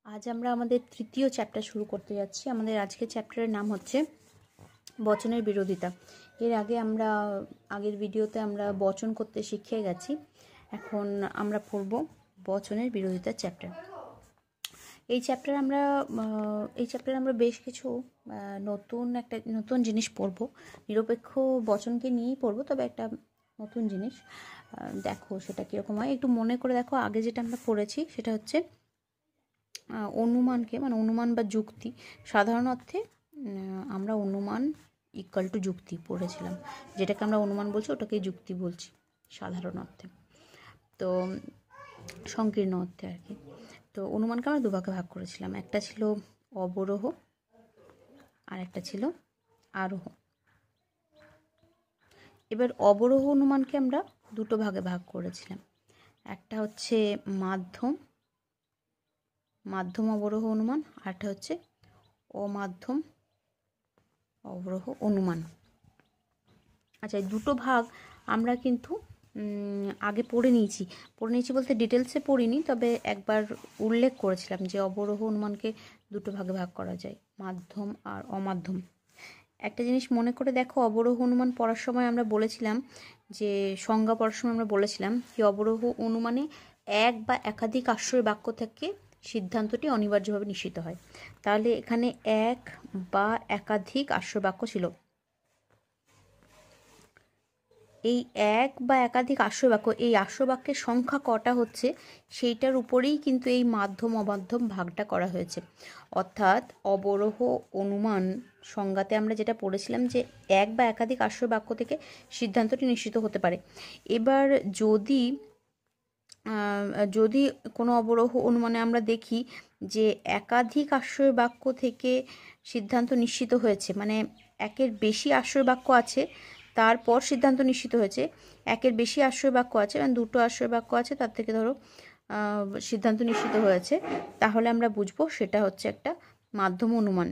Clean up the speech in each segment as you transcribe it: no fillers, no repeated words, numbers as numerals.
আজ আমরা আমাদের তৃতীয় চ্যাপ্টার শুরু করতে যাচ্ছি। আমাদের আজকের চ্যাপ্টারের নাম হচ্ছে বচনের বিরোধিতা। এর আগে আমরা আগের ভিডিওতে আমরা বচন করতে শিখে গেছি। এখন আমরা পড়ব বচনের বিরোধিতা চ্যাপ্টার। এই চ্যাপ্টারে আমরা বেশ কিছু নতুন জিনিস পড়ব। নিরপেক্ষ বচনকে নিয়েই পড়ব, তবে একটা নতুন জিনিস। দেখো সেটা কীরকম হয় একটু মনে করে দেখো। আগে যেটা আমরা পড়েছি সেটা হচ্ছে অনুমানকে, মানে অনুমান বা যুক্তি। সাধারণ অর্থে আমরা অনুমান ইকুয়াল টু যুক্তি পড়েছিলাম। যেটাকে আমরা অনুমান বলছি ওটাকেই যুক্তি বলছি সাধারণ অর্থে, তো সংকীর্ণ অর্থে আর কি। তো অনুমানকে আমরা দুভাগে ভাগ করেছিলাম, একটা ছিল অবরোহ আর একটা ছিল আরোহ। এবার অবরোহ অনুমানকে আমরা দুটো ভাগে ভাগ করেছিলাম, একটা হচ্ছে মাধ্যম অবরোহ অনুমান, আরটা হচ্ছে অমাধ্যম অবরোহ অনুমান। আচ্ছা, এই দুটো ভাগ আমরা কিন্তু আগে পড়ে নিয়েছি বলতে ডিটেলসে পড়িনি, তবে একবার উল্লেখ করেছিলাম যে অবরোহ অনুমানকে দুটো ভাগে ভাগ করা যায়, মাধ্যম আর অমাধ্যম। একটা জিনিস মনে করে দেখো, অবরোহ অনুমান পড়ার সময় আমরা বলেছিলাম যে সংজ্ঞা পড়ার সময় আমরা বলেছিলাম কি অবরোহ অনুমানে এক বা একাধিক আশ্রয় বাক্য থেকে সিদ্ধান্তটি অনিবার্যভাবে নিশ্চিত হয়। তাহলে এখানে এক বা একাধিক আশ্রয় বাক্য ছিল। এই এক বা একাধিক আশ্রয় বাক্য, এই আশ্রয় বাক্যের সংখ্যা কটা হচ্ছে সেইটার উপরেই কিন্তু এই মাধ্যম অমাধ্যম ভাগটা করা হয়েছে। অর্থাৎ অবরোহ অনুমান সংজ্ঞাতে আমরা যেটা পড়েছিলাম যে এক বা একাধিক আশ্রয় বাক্য থেকে সিদ্ধান্তটি নিশ্চিত হতে পারে। এবার যদি কোনো অবরোহ অনুমানে আমরা দেখি যে একাধিক আশ্রয় বাক্য থেকে সিদ্ধান্ত নিশ্চিত হয়েছে, মানে একের বেশি আশ্রয় বাক্য আছে তারপর সিদ্ধান্ত নিশ্চিত হয়েছে, একের বেশি আশ্রয় বাক্য আছে মানে দুটো আশ্রয় বাক্য আছে তার থেকে ধরো সিদ্ধান্ত নিশ্চিত হয়েছে, তাহলে আমরা বুঝবো সেটা হচ্ছে একটা মাধ্যম অনুমান।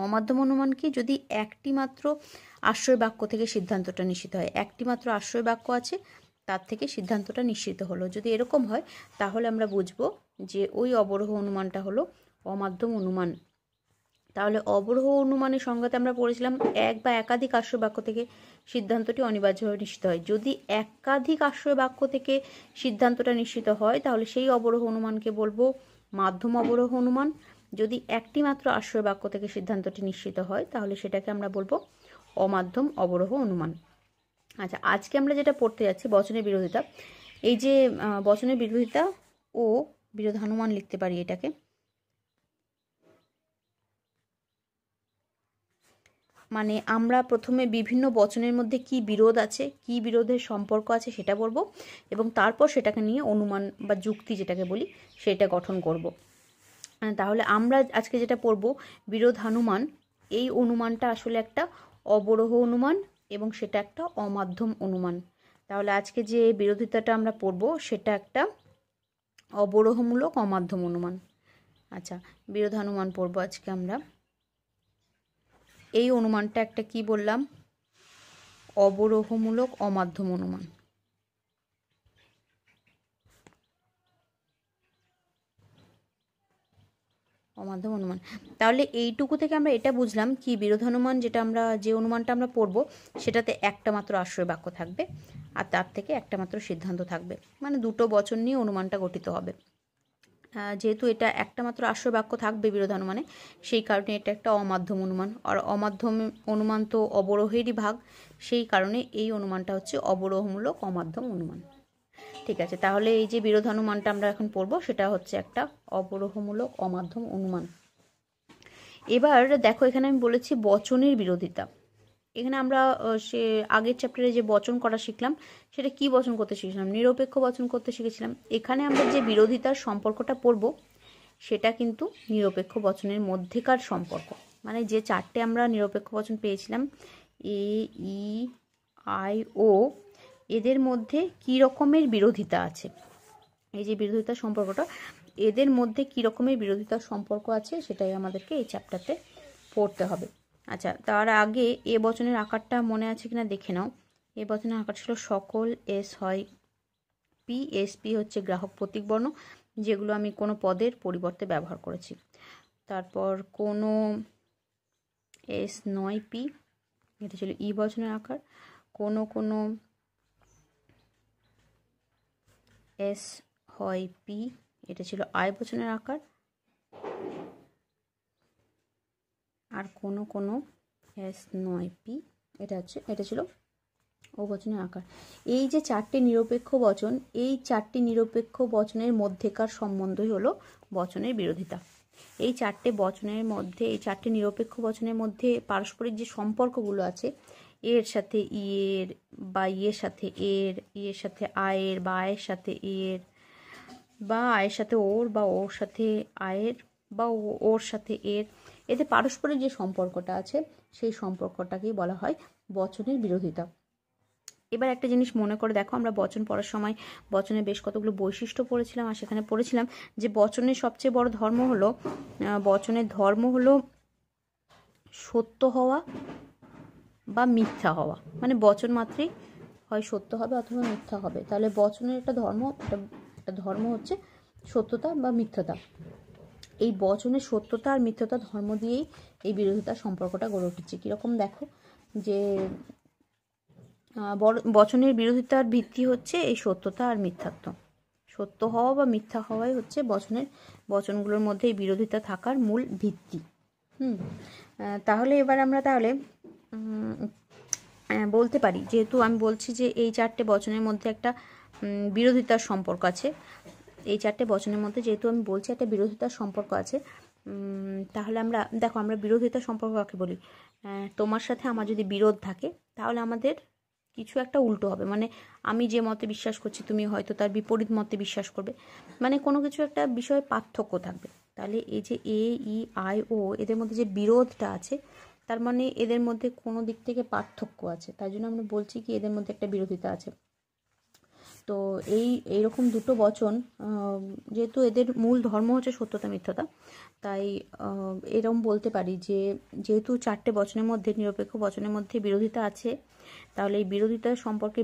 অমাধ্যম অনুমান কি, যদি একটি মাত্র আশ্রয় বাক্য থেকে সিদ্ধান্তটা নিশ্চিত হয়, একটি মাত্র আশ্রয় বাক্য আছে তার থেকে সিদ্ধান্তটা নিশ্চিত হলো, যদি এরকম হয় তাহলে আমরা বুঝবো যে ওই অবরোহ অনুমানটা হলো অমাধ্যম অনুমান। তাহলে অবরোহ অনুমানের সংজ্ঞাতে আমরা পড়েছিলাম এক বা একাধিক আশ্রয় বাক্য থেকে সিদ্ধান্তটি অনিবার্যভাবে নিশ্চিত হয়। যদি একাধিক আশ্রয় বাক্য থেকে সিদ্ধান্তটা নিশ্চিত হয় তাহলে সেই অবরোহ অনুমানকে বলবো মাধ্যম অবরোহ অনুমান। যদি একটি মাত্র আশ্রয় বাক্য থেকে সিদ্ধান্তটি নিশ্চিত হয় তাহলে সেটাকে আমরা বলবো অমাধ্যম অবরোহ অনুমান। আচ্ছা, আজকে আমরা যেটা পড়তে যাচ্ছি বচনের বিরোধিতা। এই যে বচনের বিরোধিতা ও বিরোধানুমান লিখতে পারি এটাকে। মানে আমরা প্রথমে বিভিন্ন বচনের মধ্যে কি বিরোধ আছে, কি বিরোধের সম্পর্ক আছে সেটা বলবো, এবং তারপর সেটাকে নিয়ে অনুমান বা যুক্তি যেটাকে বলি সেটা গঠন করব। তাহলে আমরা আজকে যেটা পড়ব বিরোধানুমান, এই অনুমানটা আসলে একটা অবরোহ অনুমান এবং সেটা একটা অমাধ্যম অনুমান। তাহলে আজকে যে বিরোধিতাটা আমরা পড়ব সেটা একটা অবরোহমূলক অমাধ্যম অনুমান। আচ্ছা, বিরোধানুমান পড়ব আজকে আমরা। এই অনুমানটা একটা কি বললাম, অবরোহমূলক অমাধ্যম অনুমান। অমাধ্যম অনুমান। তাহলে এইটুকু থেকে আমরা এটা বুঝলাম কি বিরোধানুমান যে অনুমানটা আমরা পড়ব সেটাতে একটা মাত্র আশ্রয় বাক্য থাকবে আর তার থেকে একটা মাত্র সিদ্ধান্ত থাকবে, মানে দুটো বচন নিয়ে অনুমানটা গঠিত হবে। যেহেতু এটা একটা মাত্র আশ্রয় বাক্য থাকবে বিরোধানুমানে, সেই কারণে এটা একটা অমাধ্যম অনুমান। আর অমাধ্যম অনুমান তো অবরোহেরই ভাগ, সেই কারণে এই অনুমানটা হচ্ছে অবরোহমূলক অমাধ্যম অনুমান। ঠিক আছে, তাহলে এই যে বিরোধানুমানটা আমরা এখন পড়বো সেটা হচ্ছে একটা অবরোহমূলক অমাধ্যম অনুমান। এবার দেখো, এখানে আমি বলেছি বচনের বিরোধিতা। এখানে আমরা সে আগের চ্যাপ্টারে যে বচন করা শিখলাম সেটা কি বচন করতে শিখেছিলাম, নিরপেক্ষ বচন করতে শিখেছিলাম। এখানে আমরা যে বিরোধিতার সম্পর্কটা পড়ব সেটা কিন্তু নিরপেক্ষ বচনের মধ্যেকার সম্পর্ক, মানে যে চারটে আমরা নিরপেক্ষ বচন পেয়েছিলাম এ, ই, আই, ও, এদের মধ্যে কী রকমের বিরোধিতা আছে, এই যে বিরোধিতার সম্পর্কটা, এদের মধ্যে কী রকমের বিরোধিতার সম্পর্ক আছে সেটাই আমাদেরকে এই চ্যাপ্টারতে পড়তে হবে। আচ্ছা, তার আগে এ বচনের আকারটা মনে আছে কিনা দেখে নাও। এ বচনের আকার ছিল সকল, এস হয় পি, এস পি হচ্ছে গ্রাহক প্রতীক বর্ণ, যেগুলো আমি কোনো পদের পরিবর্তে ব্যবহার করেছি। তারপর কোনো এস নয় পি, এটা ছিল ই বচনের আকার। কোনো এস হয় পি, এটা ছিল আই বচনের আকার। আর কোনো এস নয় পি, এটা ছিল ও বচনের আকার। এই যে চারটি নিরপেক্ষ বচন, এই চারটি নিরপেক্ষ বচনের মধ্যেকার সম্বন্ধই হলো বচনের বিরোধিতা। এই চারটে বচনের মধ্যে, এই চারটি নিরপেক্ষ বচনের মধ্যে পারস্পরিক যে সম্পর্কগুলো আছে, এর সাথে ইয়ের বা ইয়ের সাথে এর, ইয়ের সাথে আয়ের বা আয়ের সাথে এর, বা আয়ের সাথে ওর বা ওর সাথে আয়ের, বা ওর সাথে এর, এতে পারস্পরিক যে সম্পর্কটা আছে সেই সম্পর্কটাকেই বলা হয় বচনের বিরোধিতা। এবার একটা জিনিস মনে করে দেখো, আমরা বচন পড়ার সময় বচনের বেশ কতগুলো বৈশিষ্ট্য পড়েছিলাম, আর সেখানে পড়েছিলাম যে বচনের সবচেয়ে বড় ধর্ম হলো, বচনের ধর্ম হলো সত্য হওয়া বা মিথ্যা হওয়া। মানে বচন মাত্রই হয় সত্য হবে অথবা মিথ্যা হবে। তাহলে বচনের একটা ধর্ম হচ্ছে সত্যতা বা মিথ্যতা। এই বচনের সত্যতা আর মিথ্যতা ধর্ম দিয়েই এই বিরোধিতার সম্পর্কটা গড়ে উঠেছে। কীরকম দেখো, যে বচনের বিরোধিতার ভিত্তি হচ্ছে এই সত্যতা আর মিথ্যাত্ব। সত্য হওয়া বা মিথ্যা হওয়াই হচ্ছে বচনগুলোর মধ্যে এই বিরোধিতা থাকার মূল ভিত্তি। তাহলে এবার আমরা বলতে পারি, যেহেতু আমি বলছি যে এই চারটে বচনের মধ্যে একটা বিরোধিতার সম্পর্ক আছে, এই চারটে বচনের মধ্যে যেহেতু আমি বলছি একটা বিরোধিতার সম্পর্ক আছে, তাহলে আমরা বিরোধিতার সম্পর্ক কাকে বলি? তোমার সাথে আমার যদি বিরোধ থাকে তাহলে আমাদের কিছু একটা উল্টো হবে। মানে আমি যে মতে বিশ্বাস করছি তুমি হয়তো তার বিপরীত মতে বিশ্বাস করবে, মানে কোনো কিছু একটা বিষয়ে পার্থক্য থাকবে। তাহলে এই যে এ, ই, আই, ও, এদের মধ্যে যে বিরোধটা আছে, তার মানে এদের মধ্যে কোনো দিক থেকে পার্থক্য আছে, তাই জন্য আমরা বলছি কি এদের মধ্যে একটা বিরোধিতা আছে। তো এইরকম দুটো বচন, যেহেতু এদের মূল ধর্ম হচ্ছে সত্যতা মিথ্যতা, তাই এরকম বলতে পারি যে যেহেতু চারটে বচনের মধ্যে, নিরপেক্ষ বচনের মধ্যে বিরোধিতা আছে, তাহলে এই বিরোধিতা সম্পর্কে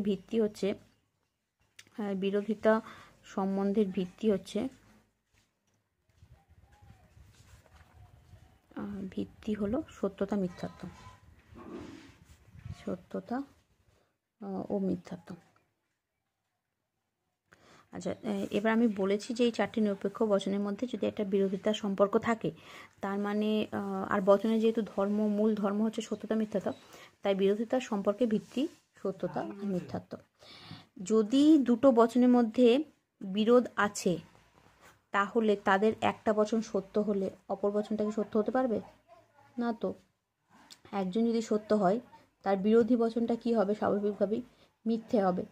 বিরোধিতা সম্বন্ধের ভিত্তি হলো সত্যতা মিথ্যাত্ব, সত্যতা ও মিথ্যাত্ব। আচ্ছা, এবার আমি বলেছি যে এই চারটি নিরপেক্ষ বচনের মধ্যে যদি একটা বিরোধিতার সম্পর্ক থাকে, তার মানে আর বচনের যেহেতু মূল ধর্ম হচ্ছে সত্যতা মিথ্যাত্ব, তাই বিরোধিতার সম্পর্কে ভিত্তি সত্যতা আর মিথ্যাত্ব। যদি দুটো বচনের মধ্যে বিরোধ আছে, তাহলে তাদের একটা বচন সত্য হলে অপর বচনটা কি সত্য হতে পারবে? না তো। একজন যদি সত্য হয়, তার বিরোধী বচনটা কি হবে? স্বাভাবিকভাবেই মিথ্যে হবে।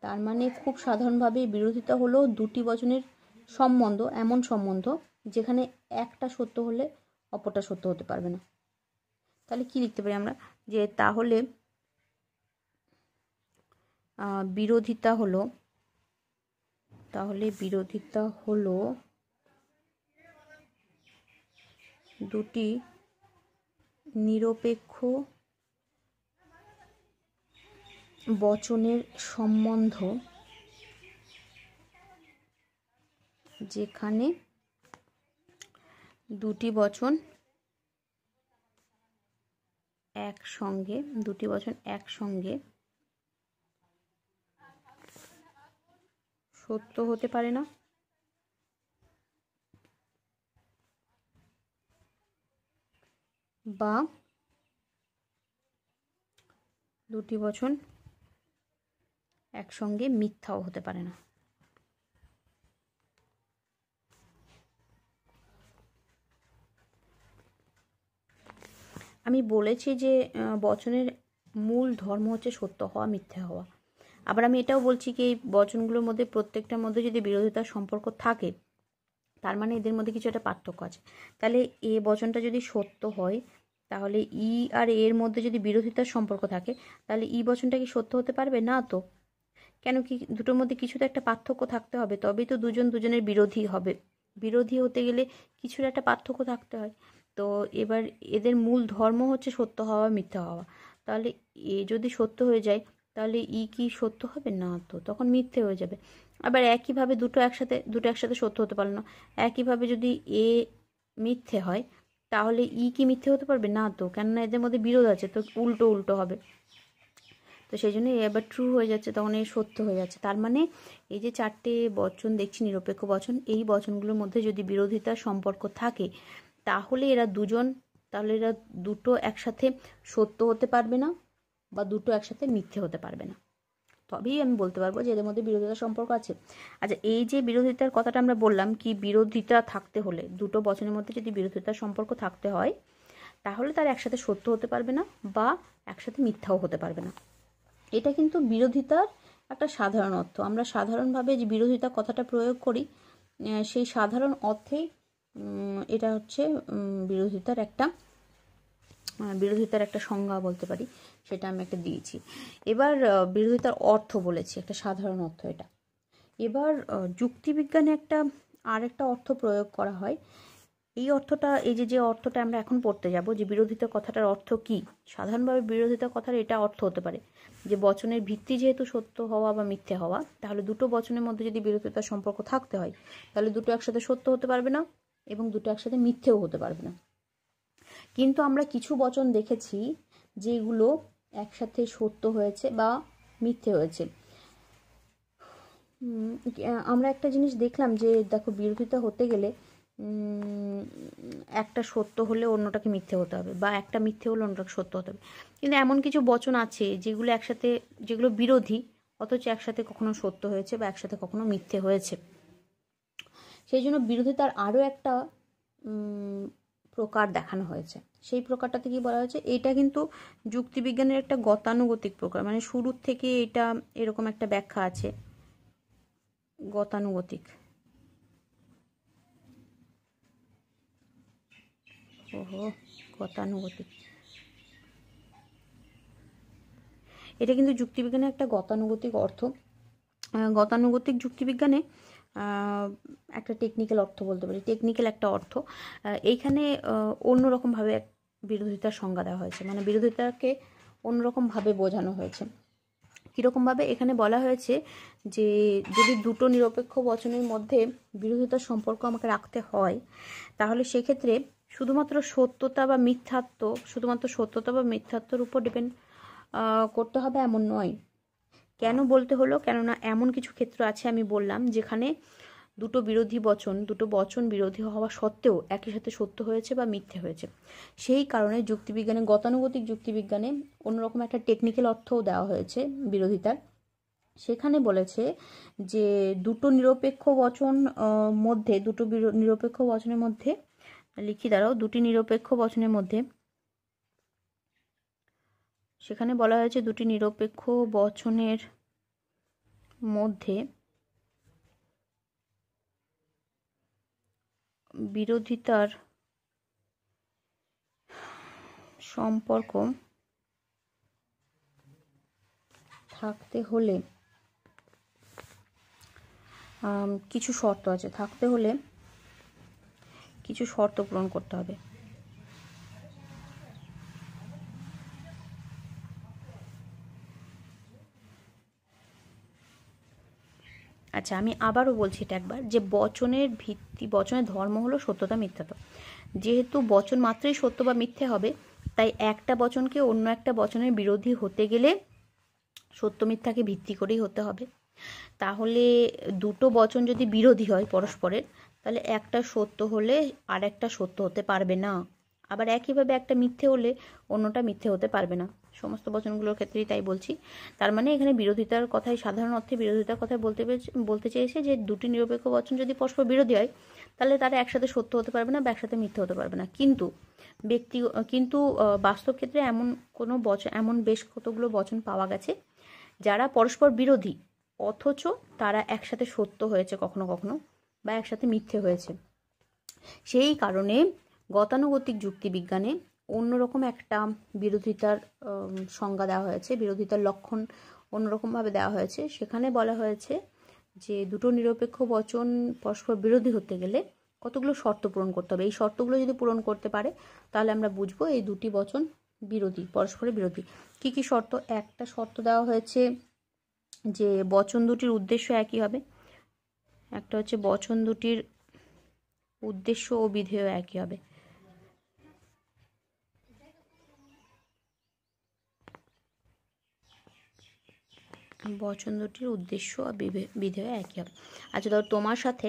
তার মানে খুব সাধারণভাবে বিরোধিতা হলো দুটি বচনের সম্বন্ধ, এমন সম্বন্ধ যেখানে একটা সত্য হলে অপরটা সত্য হতে পারবে না। তাহলে কি লিখতে পারি আমরা? যে তাহলে বিরোধিতা হলো দুটি নিরপেক্ষ বচনের সম্বন্ধ যেখানে দুটি বচন একসঙ্গে সত্য হতে পারে না, বা দুটি বচন একসঙ্গে মিথ্যাও হতে পারে না। আমি বলেছি যে বচনের মূল ধর্ম হচ্ছে সত্য হওয়া মিথ্যা হওয়া। আবার আমি এটাও বলছি কি এই বচনগুলোর মধ্যে প্রত্যেকটার মধ্যে যদি বিরোধিতার সম্পর্ক থাকে, তার মানে এদের মধ্যে কিছু একটা পার্থক্য আছে। তাহলে এ বচনটা যদি সত্য হয়, তাহলে ই আর এর মধ্যে যদি বিরোধিতার সম্পর্ক থাকে, তাহলে ই বচনটা কি সত্য হতে পারবে? না তো। কেন কি? দুটোর মধ্যে কিছু তো একটা পার্থক্য থাকতে হবে, তবেই তো দুজনের বিরোধী হবে। বিরোধী হতে গেলে কিছুর একটা পার্থক্য থাকতে হয়। তো এবার এদের মূল ধর্ম হচ্ছে সত্য হওয়া মিথ্যা হওয়া। তাহলে এ যদি সত্য হয়ে যায়, তাহলে ই কি সত্য হবে না, তো তখন মিথ্যে হয়ে যাবে। আবার একইভাবে দুটো একসাথে সত্য হতে পারলো না। একইভাবে যদি এ মিথ্যে হয় তাহলে ই কি মিথ্যে হতে পারবে না, তো কেননা এদের মধ্যে বিরোধ আছে, তো উল্টো উল্টো হবে। তো সেই জন্য এবার ট্রু হয়ে যাচ্ছে, তখন এই সত্য হয়ে যাচ্ছে। তার মানে এই যে 4টে বচন দেখছি, নিরপেক্ষ বচন, এই বচনগুলোর মধ্যে যদি বিরোধিতার সম্পর্ক থাকে তাহলে এরা দুটো একসাথে সত্য হতে পারবে না বা দুটো একসাথে মিথ্যে হতে পারবে না। তবেই আমি বলতে পারবো যে এদের মধ্যে বিরোধিতার সম্পর্ক আছে। আচ্ছা, এই যে বিরোধিতার কথাটা আমরা বললাম, কি বিরোধিতা থাকতে হলে, দুটো বচনের মধ্যে যদি বিরোধিতার সম্পর্ক থাকতে হয় তাহলে তার একসাথে সত্য হতে পারবে না বা একসাথে মিথ্যাও হতে পারবে না। এটা কিন্তু বিরোধিতার একটা সাধারণ অর্থ। আমরা সাধারণভাবে যে বিরোধিতা কথাটা প্রয়োগ করি সেই সাধারণ অর্থেই এটা হচ্ছে বিরোধিতার একটা সংজ্ঞা বলতে পারি, সেটা আমি একটা দিয়েছি। এবার বিরোধিতার অর্থ বলেছি, একটা সাধারণ অর্থ এটা। এবার যুক্তিবিজ্ঞানে আরেকটা অর্থ প্রয়োগ করা হয়। এই অর্থটা, এই যে অর্থটা আমরা এখন পড়তে যাব, যে বিরোধিতা কথাটার অর্থ কি। সাধারণভাবে বিরোধিতা কথার এটা অর্থ হতে পারে যে বচনের ভিত্তি যেহেতু সত্য হওয়া বা মিথ্যে হওয়া, তাহলে দুটো বচনের মধ্যে যদি বিরোধিতার সম্পর্ক থাকতে হয় তাহলে দুটো একসাথে সত্য হতে পারবে না এবং দুটো একসাথে মিথ্যেও হতে পারবে না। কিন্তু আমরা কিছু বচন দেখেছি যেগুলো একসাথে সত্য হয়েছে বা মিথ্যে হয়েছে। আমরা একটা জিনিস দেখলাম যে দেখো, বিরোধিতা হতে গেলে একটা সত্য হলে অন্যটাকে মিথ্যে হতে হবে, বা একটা মিথ্যে হলে অন্যটাকে সত্য হতে হবে। কিন্তু এমন কিছু বচন আছে যেগুলো বিরোধী অথচ একসাথে কখনো সত্য হয়েছে বা একসাথে কখনো মিথ্যে হয়েছে। সেই জন্য বিরোধিতার আরও একটা প্রকার দেখানো হয়েছে। সেই প্রকারটাতে কি বলা হয়েছে, এটা কিন্তু যুক্তিবিজ্ঞানের একটা গতানুগতিক প্রকার, মানে শুরুর থেকে এটা এরকম একটা ব্যাখ্যা আছে, গতানুগতিক। গতানুগতিক, এটা কিন্তু যুক্তিবিজ্ঞানের একটা গতানুগতিক অর্থ। গতানুগতিক যুক্তিবিজ্ঞানে একটা টেকনিক্যাল অর্থ বলতে পারি, টেকনিক্যাল একটা অর্থ। এইখানে অন্যরকমভাবে বিরোধিতার সংজ্ঞা দেওয়া হয়েছে, মানে বিরোধিতাকে অন্যরকমভাবে বোঝানো হয়েছে। কীরকমভাবে এখানে বলা হয়েছে যে যদি দুটো নিরপেক্ষ বচনের মধ্যে বিরোধিতার সম্পর্ক আমাকে রাখতে হয় তাহলে সেক্ষেত্রে শুধুমাত্র সত্যতা বা মিথ্যাত্বর উপর ডিপেন্ড করতে হবে এমন নয়। কেন বলতে হলো, কেননা এমন কিছু ক্ষেত্র আছে আমি বললাম যেখানে দুটো বচন বিরোধী হওয়া সত্ত্বেও একই সাথে সত্য হয়েছে বা মিথ্যে হয়েছে। সেই কারণে যুক্তিবিজ্ঞানে, গতানুগতিক যুক্তিবিজ্ঞানে অন্যরকম একটা টেকনিক্যাল অর্থও দেওয়া হয়েছে বিরোধিতার। সেখানে বলেছে যে দুটো নিরপেক্ষ বচনের মধ্যে লিখি দাঁড়াও, দুটি নিরপেক্ষ বচনের মধ্যে, সেখানে বলা হয়েছে দুটি নিরপেক্ষ বচনের মধ্যে বিরোধিতার সম্পর্ক থাকতে হলে কিছু শর্ত আছে, কিছু শর্ত পূরণ করতে হবে। আচ্ছা, আমি আবারও বলছি এটা একবার, যে বচনের ধর্ম হলো সত্যতা মিথ্যাত্ব। যেহেতু বচন মাত্রই সত্য বা মিথ্যে হবে, তাই একটা বচনকে অন্য একটা বচনের বিরোধী হতে গেলে সত্য মিথ্যাকে ভিত্তি করেই হতে হবে। তাহলে দুটো বচন যদি বিরোধী হয় পরস্পরের, তাহলে একটা সত্য হলে আর একটা সত্য হতে পারবে না। আবার একইভাবে একটা মিথ্যে হলে অন্যটা মিথ্যে হতে পারবে না। সমস্ত বচনগুলোর ক্ষেত্রেই তাই বলছি। তার মানে এখানে বিরোধিতার কথাই, সাধারণ অর্থে বিরোধিতার কথাই বলতে চেয়েছে যে দুটি নিরপেক্ষ বচন যদি পরস্পর বিরোধী হয় তাহলে তারা একসাথে সত্য হতে পারবে না বা একসাথে মিথ্যে হতে পারবে না। কিন্তু বাস্তব ক্ষেত্রে এমন বেশ কতগুলো বচন পাওয়া গেছে যারা পরস্পর বিরোধী অথচ তারা একসাথে সত্য হয়েছে কখনো কখনো বা একসাথে মিথ্যে হয়েছে। সেই কারণে গতানুগতিক যুক্তিবিজ্ঞানে অন্যরকম একটা বিরোধিতার সংজ্ঞা দেওয়া হয়েছে, বিরোধিতার লক্ষণ অন্যরকমভাবে দেওয়া হয়েছে। সেখানে বলা হয়েছে যে দুটো নিরপেক্ষ বচন পরস্পর বিরোধী হতে গেলে কতগুলো শর্ত পূরণ করতে হবে। এই শর্তগুলো যদি পূরণ করতে পারে তাহলে আমরা বুঝবো এই দুটি বচন বিরোধী, পরস্পরের বিরোধী। কি কি শর্ত? একটা শর্ত দেওয়া হয়েছে যে বচন দুটির উদ্দেশ্য একই হবে। একটা হচ্ছে বচন দুটির উদ্দেশ্য ও বিধেয় একই হবে। বচন দুটির উদ্দেশ্য আর বিধেয় একই হবে। আচ্ছা ধর তোমার সাথে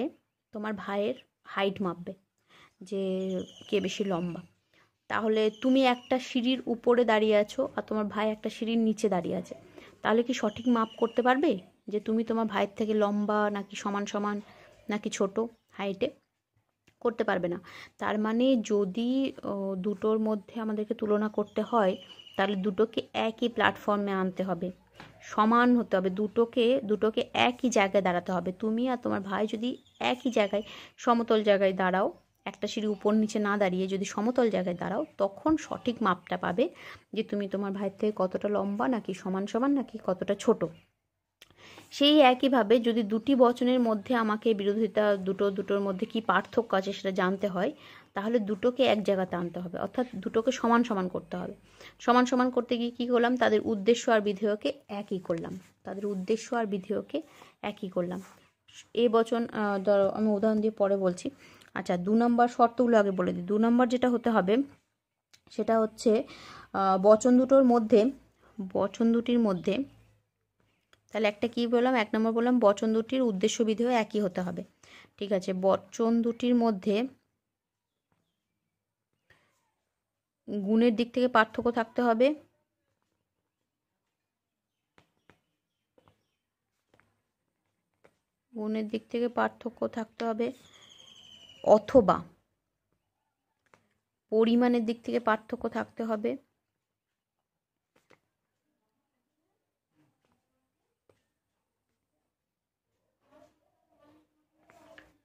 তোমার ভাইয়ের হাইট মাপবে, যে কে বেশি লম্বা। তাহলে তুমি একটা সিঁড়ির উপরে দাঁড়িয়ে আছো আর তোমার ভাই একটা সিঁড়ির নিচে দাঁড়িয়ে আছে, তাহলে কি সঠিক মাপ করতে পারবে যে তুমি তোমার ভাইয়ের থেকে লম্বা নাকি সমান সমান নাকি ছোট হাইটে? করতে পারবে না। তার মানে যদি দুটোর মধ্যে আমাদেরকে তুলনা করতে হয়, তাহলে দুটোকে একই প্ল্যাটফর্মে আনতে হবে, সমান হতে হবে, দুটোকে একই জায়গায় দাঁড়াতে হবে। তুমি আর তোমার ভাই যদি একই জায়গায় সমতল জায়গায় দাঁড়াও, একটা সিঁড়ি উপর নিচে না দাঁড়িয়ে যদি সমতল জায়গায় দাঁড়াও, তখন সঠিক মাপটা পাবে যে তুমি তোমার ভাইয়ের থেকে কতটা লম্বা নাকি সমান সমান নাকি কতটা ছোট। সেই একইভাবে যদি দুটি বচনের মধ্যে আমাকে বিরোধিতা দুটোর মধ্যে কি পার্থক্য আছে সেটা জানতে হয়, তাহলে দুটোকে এক জায়গাতে আনতে হবে, অর্থাৎ দুটোকে সমান সমান করতে হবে। সমান সমান করতে গিয়ে কী করলাম? তাদের উদ্দেশ্য আর বিধেয়কে একই করলাম, তাদের উদ্দেশ্য আর বিধেয়কে একই করলাম। এই বচন ধরো আমি উদাহরণ দিয়ে পরে বলছি। আচ্ছা 2 নম্বর শর্তগুলো আগে বলে দিই। 2 নম্বর যেটা হতে হবে সেটা হচ্ছে বচন দুটির মধ্যে তাহলে একটা কি বললাম? 1 নম্বর বললাম বচন দুটির উদ্দেশ্য বিধেয় একই হতে হবে। ঠিক আছে, বচন দুটির মধ্যে গুণের দিক থেকে পার্থক্য থাকতে হবে, গুণের দিক থেকে পার্থক্য থাকতে হবে, অথবা পরিমাণের দিক থেকে পার্থক্য থাকতে হবে,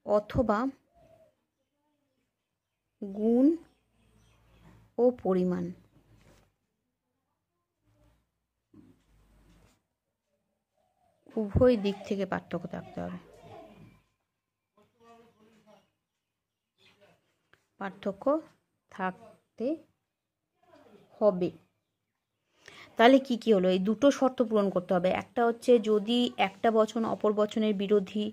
অথবা গুণ ও পরিমাণ উভয় দিক থেকে পার্থক্য থাকতে হবে, পার্থক্য থাকতে হবে। তাহলে কি কি হলো? এই দুটো শর্ত পূরণ করতে হবে। একটা হচ্ছে যদি একটা বচন অপর বচনের বিরোধী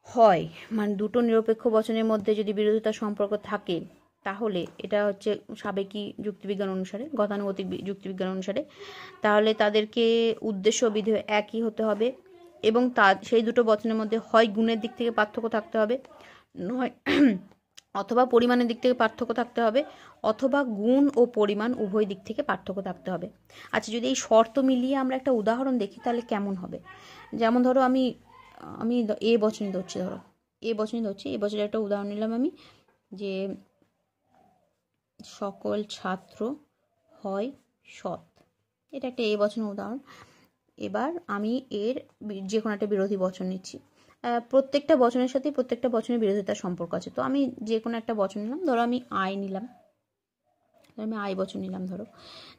হয়, মানে দুটো নিরপেক্ষ বচনের মধ্যে যদি বিরোধিতার সম্পর্ক থাকে, তাহলে এটা হচ্ছে সাবেকি যুক্তিবিজ্ঞান অনুসারে, গতানুগতিক যুক্তিবিজ্ঞান অনুসারে, তাহলে তাদেরকে উদ্দেশ্য বিধেয় একই হতে হবে এবং সেই দুটো বচনের মধ্যে হয় গুণের দিক থেকে পার্থক্য থাকতে হবে, নয় অথবা পরিমাণের দিক থেকে পার্থক্য থাকতে হবে, অথবা গুণ ও পরিমাণ উভয় দিক থেকে পার্থক্য থাকতে হবে। আচ্ছা যদি এই শর্ত মিলিয়ে আমরা একটা উদাহরণ দেখি তাহলে কেমন হবে? যেমন ধরো আমি এ বচনই ধরছি, এ বছরের একটা উদাহরণ নিলাম আমি, যে সকল ছাত্র হয় সৎ। এটা একটা এ বচনের উদাহরণ। এবার আমি এর যে কোনো একটা বিরোধী বচন নিচ্ছি। প্রত্যেকটা বচনের সাথে প্রত্যেকটা বচনের বিরোধিতার সম্পর্ক আছে, তো আমি যে কোনো একটা বচন নিলাম। ধরো আমি আয় নিলাম, আমি আয় বচন নিলাম ধরো।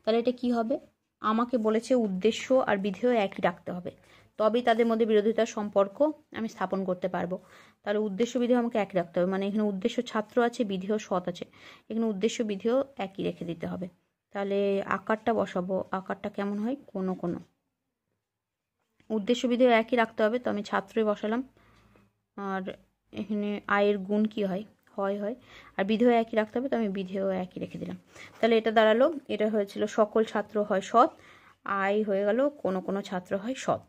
তাহলে এটা কি হবে? আমাকে বলেছে উদ্দেশ্য আর বিধেয় একই রাখতে হবে, তবেই তাদের মধ্যে বিরোধিতার সম্পর্ক আমি স্থাপন করতে পারবো। তাহলে উদ্দেশ্য বিধেয় আমাকে একই রাখতে হবে, মানে এখানে উদ্দেশ্য ছাত্র আছে, বিধেয় সৎ আছে, এখানে উদ্দেশ্য বিধেয় একই রেখে দিতে হবে। তাহলে আকারটা বসাবো, আকারটা কেমন হয়? কোনো কোনো উদ্দেশ্য বিধেয় একই রাখতে হবে, তো আমি ছাত্রই বসালাম। আর এখানে আয়ের গুণ কি হয়? হয়। আর বিধেয় একই রাখতে হবে, তো আমি বিধেয় একই রেখে দিলাম। তাহলে এটা দাঁড়ালো, এটা হয়েছিল সকল ছাত্র হয় সৎ, আয় হয়ে গেল কোনো কোনো ছাত্র হয় সৎ।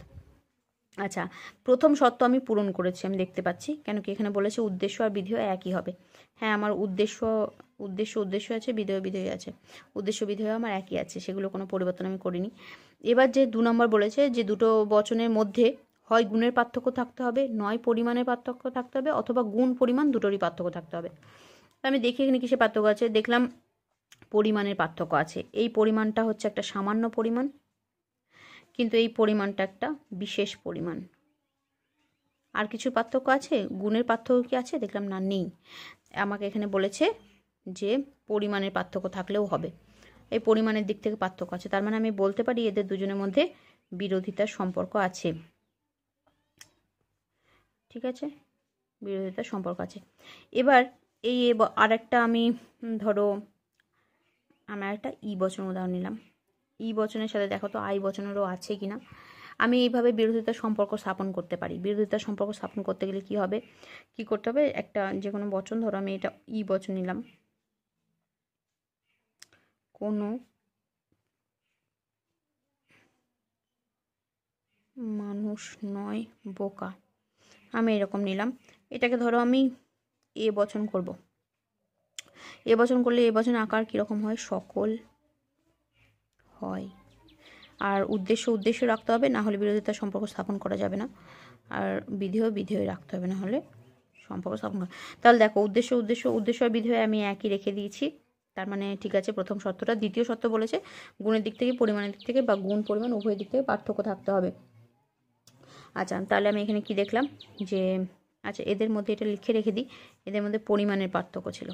আচ্ছা প্রথম শর্ত আমি পূরণ করেছি, আমি দেখতে পাচ্ছি, কেন কি এখানে বলেছে উদ্দেশ্য আর বিধেয় একই হবে। হ্যাঁ আমার উদ্দেশ্য আছে, বিধেয় আছে, উদ্দেশ্য বিধেয় আমার একই আছে, সেগুলো কোনো পরিবর্তন আমি করিনি। এবার যে 2 নম্বর বলেছে যে দুটো বচনের মধ্যে হয় গুণের পার্থক্য থাকতে হবে, নয় পরিমাণের পার্থক্য থাকতে হবে, অথবা গুণ পরিমাণ দুটোরই পার্থক্য থাকতে হবে। আমি দেখি এখানে কিসের পার্থক্য আছে, দেখলাম পরিমাণের পার্থক্য আছে। এই পরিমাণটা হচ্ছে একটা সামান্য পরিমাণ, কিন্তু এই পরিমাণটা একটা বিশেষ পরিমাণ। আর কিছু পার্থক্য আছে? গুণের পার্থক্য কি আছে? দেখলাম না, নেই। আমাকে এখানে বলেছে যে পরিমাণের পার্থক্য থাকলেও হবে, এই পরিমাণের দিক থেকে পার্থক্য আছে, তার মানে আমি বলতে পারি এদের দুজনের মধ্যে বিরোধিতার সম্পর্ক আছে। ঠিক আছে, বিরোধিতার সম্পর্ক আছে। এবার এই আর একটা আমি ধরো আমরা একটা ই বচন উদাহরণ নিলাম। ই বচনের সাথে দেখো তো আই বচনেরও আছে কি না। আমি এইভাবে বিরোধিতার সম্পর্ক স্থাপন করতে পারি। বিরোধিতার সম্পর্ক স্থাপন করতে গেলে কি হবে, কি করতে হবে, একটা যে কোনো বচন, ধরো আমি এটা ই বচন নিলাম, কোনো মানুষ নয় বোকা, আমি এরকম নিলাম। এটাকে ধরো আমি এ বচন করব। এ বচন করলে এ বচন আকার কীরকম হয়, সকল হয়। আর উদ্দেশ্য রাখতে হবে, না হলে বিরোধিতার সম্পর্ক স্থাপন করা যাবে না। আর বিধেয় রাখতে হবে, না হলে সম্পর্ক স্থাপন করা। তাহলে দেখো উদ্দেশ্য আর বিধেয় আমি একই রেখে দিয়েছি। তার মানে ঠিক আছে প্রথম শর্তটা। দ্বিতীয় শর্ত বলেছে গুণের দিক থেকে, পরিমাণের দিক থেকে বা গুণ পরিমাণ উভয়ের দিক থেকে পার্থক্য থাকতে হবে। আচ্ছা, তাহলে আমি এখানে কি দেখলাম যে, আচ্ছা এদের মধ্যে এটা লিখে রেখে দিই, এদের মধ্যে পরিমাণের পার্থক্য ছিল।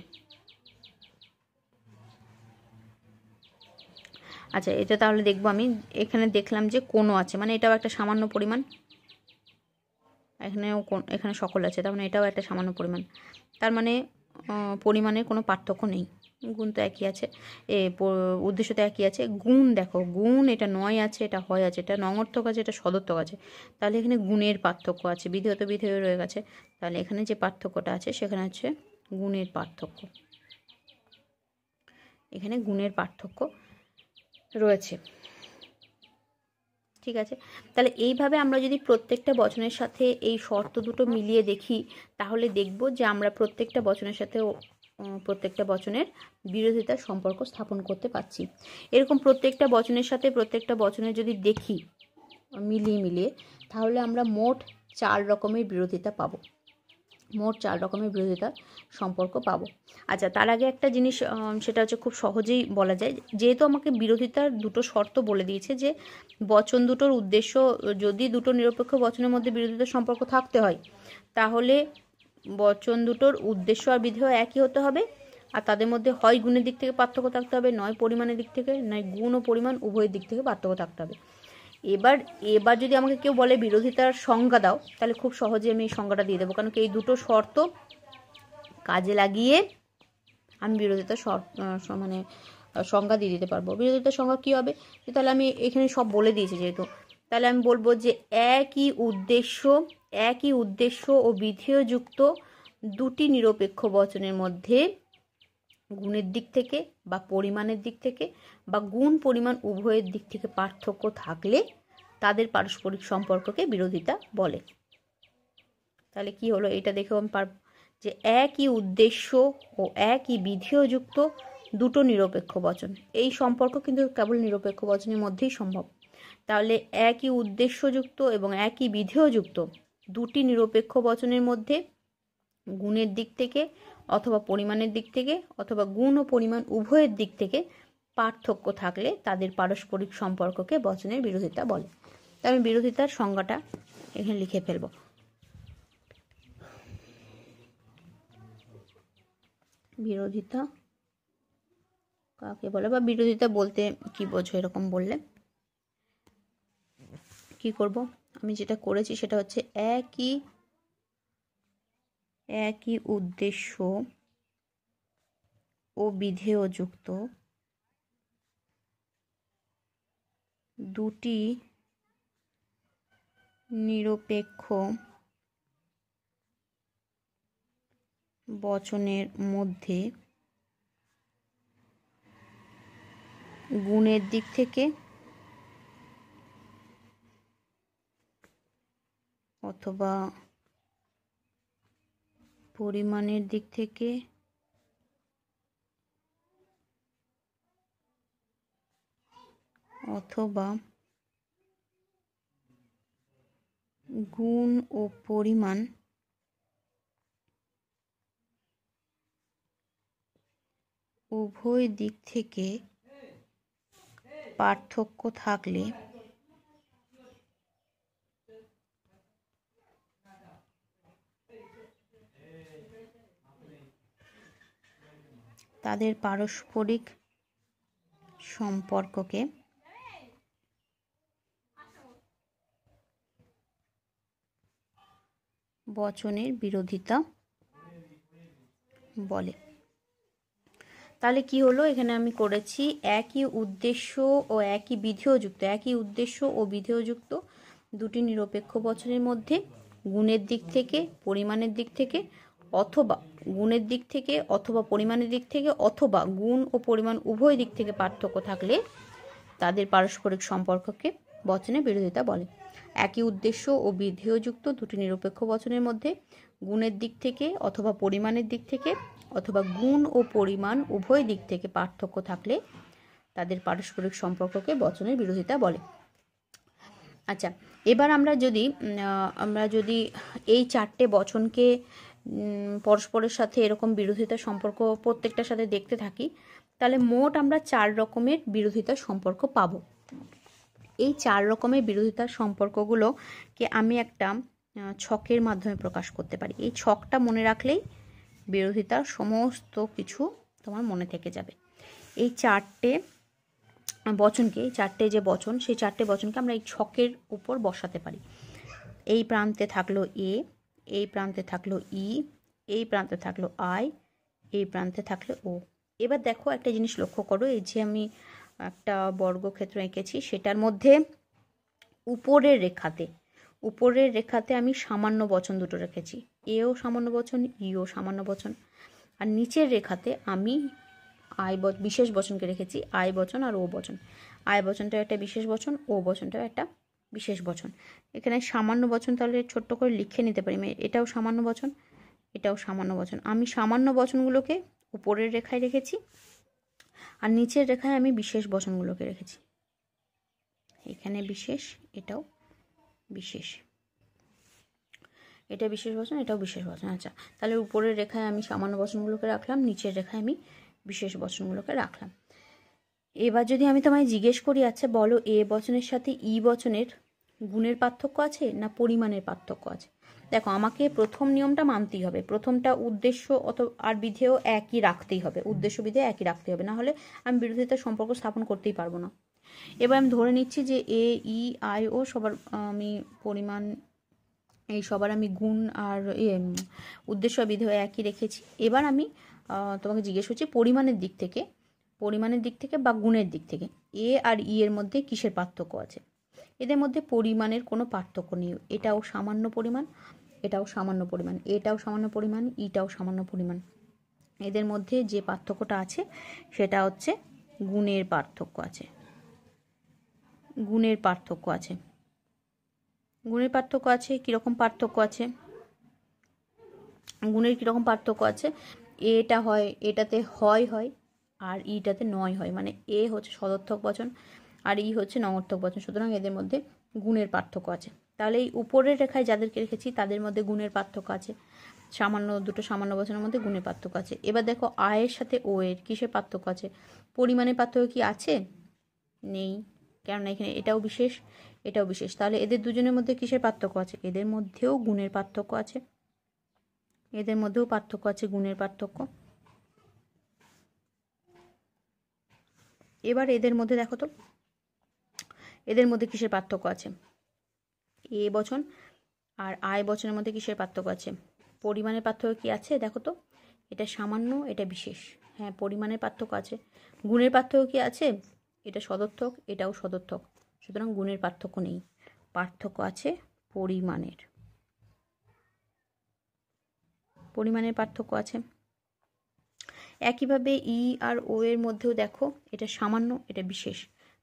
আচ্ছা, এটা তাহলে দেখবো আমি, এখানে দেখলাম যে কোনো আছে, মানে এটাও একটা সামান্য পরিমাণ, এখানে সকল আছে, তার মানে এটাও একটা সামান্য পরিমাণ। তার মানে পরিমাণের কোনো পার্থক্য নেই। গুণ তো একই আছে, উদ্দেশ্য তো একই আছে। গুণ দেখো, গুণ এটা নয় আছে, এটা হয় আছে, এটা নঙর্থক আছে, এটা সদর্থক আছে। তাহলে এখানে গুণের পার্থক্য আছে, বিধেয় তো বিধেয় রয়ে গেছে। তাহলে এখানে যে পার্থক্যটা আছে সেখানে হচ্ছে গুণের পার্থক্য। এখানে গুণের পার্থক্য রয়েছে। ঠিক আছে, তাহলে এইভাবে আমরা যদি প্রত্যেকটা বচনের সাথে এই শর্ত দুটো মিলিয়ে দেখি, তাহলে দেখব যে আমরা প্রত্যেকটা বচনের সাথে প্রত্যেকটা বচনের বিরোধিতার সম্পর্ক স্থাপন করতে পারছি। এরকম প্রত্যেকটা বচনের সাথে প্রত্যেকটা বচনের যদি দেখি মিলিয়ে, তাহলে আমরা মোট 4 রকমের বিরোধিতা পাবো। মোট 4 রকমের বিরোধিতার সম্পর্ক পাবো। আচ্ছা, তার আগে একটা জিনিস, সেটা হচ্ছে খুব সহজেই বলা যায়, যেহেতু আমাকে বিরোধিতার দুটো শর্ত বলে দিয়েছে যে বচন দুটোর উদ্দেশ্য, যদি দুটো নিরপেক্ষ বচনের মধ্যে বিরোধিতার সম্পর্ক থাকতে হয়, তাহলে বচন দুটোর উদ্দেশ্য আর বিধেয় একই হতে হবে। আর তাদের মধ্যে হয় গুণের দিক থেকে পার্থক্য থাকতে হবে, নয় পরিমাণের দিক থেকে, নয় গুণ ও পরিমাণ উভয়ের দিক থেকে পার্থক্য থাকতে হবে। এবার যদি আমাকে কেউ বলে বিরোধিতার সংজ্ঞা দাও, তাহলে খুব সহজে আমি এই সংজ্ঞাটা দিয়ে দেবো, কারণ কি এই দুটো শর্ত কাজে লাগিয়ে আমি বিরোধিতার মানে সংজ্ঞা দিয়ে দিতে পারবো। বিরোধিতার সংজ্ঞা কী হবে, তাহলে আমি এখানে সব বলে দিয়েছি যেহেতু, তাহলে আমি বলবো যে একই উদ্দেশ্য ও বিধেয়যুক্ত দুটি নিরপেক্ষ বচনের মধ্যে গুণের দিক থেকে বা পরিমাণের দিক থেকে বা গুণ পরিমাণ উভয়ের দিক থেকে পার্থক্য থাকলে তাদের পারস্পরিক সম্পর্ককে বিরোধিতা বলে। তাহলে কি হলো, এটা দেখেও আমি পারব যে একই উদ্দেশ্য ও একই বিধেয়যুক্ত দুটো নিরপেক্ষ বচন, এই সম্পর্ক কিন্তু কেবল নিরপেক্ষ বচনের মধ্যেই সম্ভব। তাহলে একই উদ্দেশ্যযুক্ত এবং একই বিধেয়যুক্ত দুটি নিরপেক্ষ বচনের মধ্যে গুণের দিক থেকে অথবা পরিমাণের দিক থেকে অথবা গুণ ও পরিমাণ উভয়ের দিক থেকে পার্থক্য থাকলে তাদের পারস্পরিক সম্পর্ককে বচনের বিরোধিতা বলে। তাই আমি বিরোধিতার সংজ্ঞাটা এখানে লিখে ফেলব। বিরোধিতা কাকে বলে, বা বিরোধিতা বলতে কি বোঝো, এরকম বললে কি করব, আমি যেটা করেছি সেটা হচ্ছে একই উদ্দেশ্য ও বিধেয়যুক্ত দুটি নিরপেক্ষ বচনের মধ্যে গুণের দিক থেকে অথবা পরিমাণের দিক থেকে অথবা গুণ ও পরিমাণ উভয় দিক থেকে পার্থক্য থাকলে তাদের পারস্পরিক সম্পর্ককে বচনের বিরোধিতা বলে। তাহলে কি হলো, এখানে আমি করেছি একই উদ্দেশ্য ও একই বিধেয়যুক্ত, একই উদ্দেশ্য ও বিধেয়যুক্ত দুটি নিরপেক্ষ বচনের মধ্যে গুণের দিক থেকে, পরিমাণের দিক থেকে, অথবা গুণের দিক থেকে অথবা পরিমাণের দিক থেকে অথবা গুণ ও পরিমাণ উভয় দিক থেকে পার্থক্য থাকলে তাদের পারস্পরিক সম্পর্ককে বচনে বিরোধিতা বলে। একই উদ্দেশ্য ও বিধেয়যুক্ত দুটি নিরপেক্ষ বচনের মধ্যে গুণের দিক থেকে অথবা পরিমাণের দিক থেকে অথবা গুণ ও পরিমাণ উভয় দিক থেকে পার্থক্য থাকলে তাদের পারস্পরিক সম্পর্ককে বচনের বিরোধিতা বলে। আচ্ছা, এবার আমরা যদি এই চারটে বচনকে পরস্পরের সাথে এরকম বিরোধিতার সম্পর্ক প্রত্যেকটার সাথে দেখতে থাকি, তাহলে মোট আমরা 4 রকমের বিরোধিতার সম্পর্ক পাবো। এই 4 রকমের বিরোধিতার সম্পর্কগুলোকে আমি একটা ছকের মাধ্যমে প্রকাশ করতে পারি। এই ছকটা মনে রাখলেই বিরোধিতার সমস্ত কিছু তোমার মনে থেকে যাবে। এই চারটে বচনকে, এই চারটে যে বচন, সেই চারটে বচনকে আমরা এই ছকের উপর বসাতে পারি। এই প্রান্তে থাকলো এ, এই প্রান্তে থাকলো ই, এই প্রান্তে থাকলো আই, এই প্রান্তে থাকলো ও। এবার দেখো একটা জিনিস লক্ষ্য করো, এই যে আমি একটা বর্গক্ষেত্র এঁকেছি, সেটার মধ্যে উপরের রেখাতে আমি সামান্য বচন দুটো রেখেছি, এও সামান্য বচন, ইও সামান্য বচন। আর নিচের রেখাতে আমি বিশেষ বচনকে রেখেছি, আই বচন আর ও বচন। আই বচনটাও একটা বিশেষ বচন, ও বচনটাও একটা বিশেষ বচন। এখানে সামান্য বচন তাহলে ছোট্ট করে লিখে নিতে পারি, এটাও সামান্য বচন, এটাও সামান্য বচন। আমি সামান্য বচনগুলোকে উপরের রেখায় রেখেছি আর নিচের রেখায় আমি বিশেষ বচনগুলোকে রেখেছি। এখানে বিশেষ, এটাও বিশেষ, এটা বিশেষ বচন, এটাও বিশেষ বচন। আচ্ছা, তাহলে উপরের রেখায় আমি সামান্য বচনগুলোকে রাখলাম, নিচের রেখায় আমি বিশেষ বচনগুলোকে রাখলাম। এবার যদি আমি তোমায় জিজ্ঞেস করি, আচ্ছা বলো, এ বচনের সাথে ই বচনের গুণের পার্থক্য আছে না পরিমাণের পার্থক্য আছে? দেখো, আমাকে প্রথম নিয়মটা মানতেই হবে, প্রথমটা উদ্দেশ্য আর বিধেয় একই রাখতেই হবে, উদ্দেশ্য বিধেয় একই রাখতে হবে, না হলে আমি বিরোধিতার সম্পর্ক স্থাপন করতেই পারবো না। এবার আমি ধরে নিচ্ছি যে এ, ই, আই, ও সবার আমি পরিমাণ, এই সবার আমি গুণ আর উদ্দেশ্য আর বিধেয় একই রেখেছি। এবার আমি তোমাকে জিজ্ঞেস করছি পরিমাণের দিক থেকে বা গুণের দিক থেকে এ আর ই এর মধ্যে কিসের পার্থক্য আছে? এদের মধ্যে পরিমাণের কোনো পার্থক্য নেই, এটাও সামান্য পরিমাণ, এটাও সামান্য পরিমাণ, এটাও সামান্য পরিমাণ, ইটাও সামান্য পরিমাণ। এদের মধ্যে যে পার্থক্যটা আছে সেটা হচ্ছে গুণের পার্থক্য আছে। গুণের পার্থক্য কীরকম পার্থক্য আছে? গুণের কীরকম পার্থক্য আছে? এটা হয়, এটাতে হয় আর ইটাতে নয় হয়, মানে এ হচ্ছে সদর্থক বচন আর ই হচ্ছে নঙর্থক বচন, সুতরাং এদের মধ্যে গুণের পার্থক্য আছে। তাহলে এই উপরের রেখায় যাদেরকে রেখেছি তাদের মধ্যে গুণের পার্থক্য আছে, দুটো সামান্য বচনের মধ্যে গুণের পার্থক্য আছে। এবার দেখো, আয়ের সাথে ও এর কিসের পার্থক্য আছে? পরিমাণের পার্থক্য কি আছে? নেই, কেননা এখানে এটাও বিশেষ, এটাও বিশেষ। তাহলে এদের দুজনের মধ্যে কিসের পার্থক্য আছে? এদের মধ্যেও গুণের পার্থক্য আছে, এদের মধ্যেও পার্থক্য আছে, গুণের পার্থক্য। এবার এদের মধ্যে দেখো তো, এদের মধ্যে কিসের পার্থক্য আছে? এ বচন আর আই বচনের মধ্যে কিসের পার্থক্য আছে? পরিমাণের পার্থক্য কি আছে? দেখো তো, এটা সামান্য, এটা বিশেষ। হ্যাঁ, পরিমাণের পার্থক্য আছে। গুণের পার্থক্য কি আছে? এটা সদর্থক, এটাও সদর্থক, সুতরাং গুণের পার্থক্য নেই, পার্থক্য আছে পরিমাণের পার্থক্য আছে। একইভাবে ই আর ও এর মধ্যেও দেখো, এটা সামান্য, এটা বিশেষ,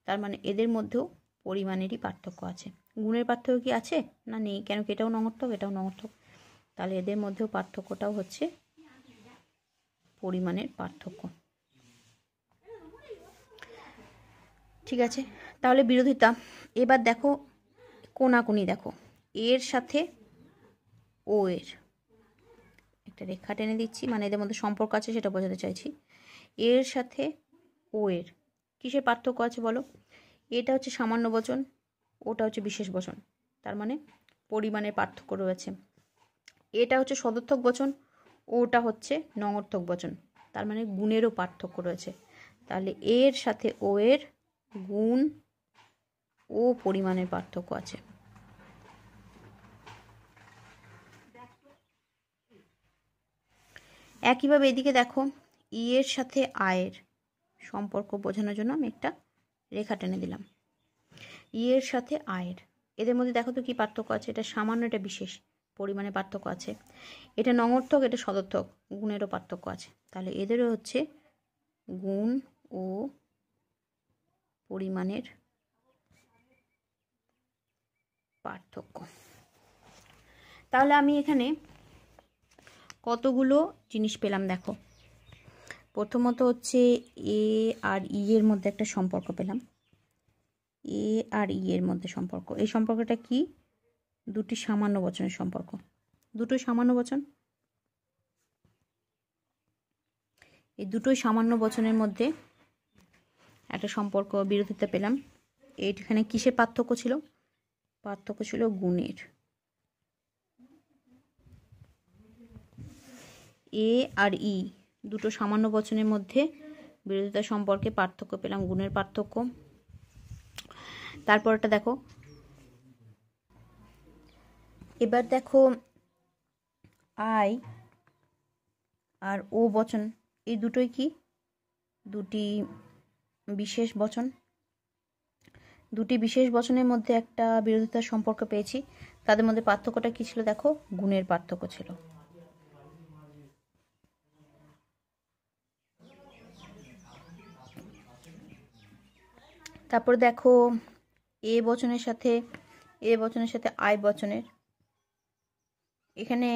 তার মানে এদের মধ্যেও পরিমাণেরই পার্থক্য আছে। গুণের পার্থক্য কি আছে? না, নেই, কেন কি এটাও নঙর্থক, এটাও নঙর্থক, তাহলে এদের মধ্যেও পার্থক্যটাও হচ্ছে পরিমাণের পার্থক্য। ঠিক আছে, তাহলে বিরোধিতা। এবার দেখো কোনাকুনি, দেখো এর সাথে ও এর একটা রেখা টেনে দিচ্ছি, মানে এদের মধ্যে সম্পর্ক আছে সেটা বোঝাতে চাইছি। এর সাথে ও এর কিসের পার্থক্য আছে বলো? এটা হচ্ছে সামান্য বচন, ওটা হচ্ছে বিশেষ বচন, তার মানে পরিমাণের পার্থক্য রয়েছে। এটা হচ্ছে সদর্থক বচন, ওটা হচ্ছে নঙর্থক বচন, তার মানে গুণেরও পার্থক্য রয়েছে। তাহলে এর সাথে ও এর গুণ ও পরিমাণের পার্থক্য আছে। একইভাবে এদিকে দেখো, ই এর সাথে আয়ের সম্পর্ক বোঝানোর জন্য আমি একটা রেখা টেনে দিলাম। ই এর সাথে আয়ের, এদের মধ্যে দেখো তো কী পার্থক্য আছে? এটা সামান্য, এটা বিশেষ পরিমাণে পার্থক্য আছে। এটা নঙর্থক, এটা সদর্থক, গুণেরও পার্থক্য আছে। তাহলে এদেরও হচ্ছে গুণ ও পরিমাণের পার্থক্য। তাহলে আমি এখানে কতগুলো জিনিস পেলাম দেখো। প্রথমত হচ্ছে এ আর ই এর মধ্যে একটা সম্পর্ক পেলাম। এ আর ই এর মধ্যে সম্পর্ক, এই সম্পর্কটা কি? দুটি সামান্য বচনের সম্পর্ক, দুটোই সামান্য বচন। এই দুটোই সামান্য বচনের মধ্যে একটা সম্পর্ক, বিরোধিতা পেলাম। এইখানে কিসের পার্থক্য ছিল? পার্থক্য ছিল গুণের। এ আর ই দুটো সামান্য বচনের মধ্যে বিরোধিতা সম্পর্কে পার্থক্য পেলাম, গুণের পার্থক্য। তারপরটা দেখো, এবার দেখো আই আর ও বচন, এই দুটোই কি? দুটি বিশেষ বচন। দুটি বিশেষ বচনের মধ্যে একটা বিরোধিতার সম্পর্ক পেয়েছি। তাদের মধ্যে পার্থক্যটা কি ছিল দেখো? গুণের পার্থক্য ছিল। তারপর দেখো এ বচনের সাথে আই বচনের, এখানে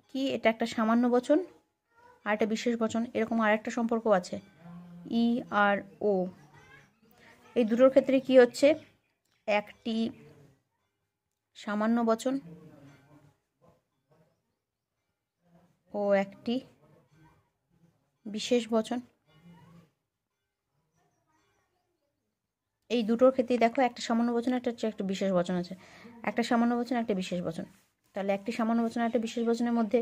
কি? এটা একটা সামান্য বচন আর একটা বিশেষ বচন, এরকম আর একটা সম্পর্ক আছে ই আর ও। এই দুটোর ক্ষেত্রে কি হচ্ছে? একটি সামান্য বচন ও একটি বিশেষ বচন। এই দুটোর ক্ষেত্রেই দেখো একটা সামান্য বচন, একটা বিশেষ বচন আছে। একটা সামান্য বচন, একটা বিশেষ বচন। তাহলে একটি সামান্য বচন আর একটা বিশেষ বচনের মধ্যে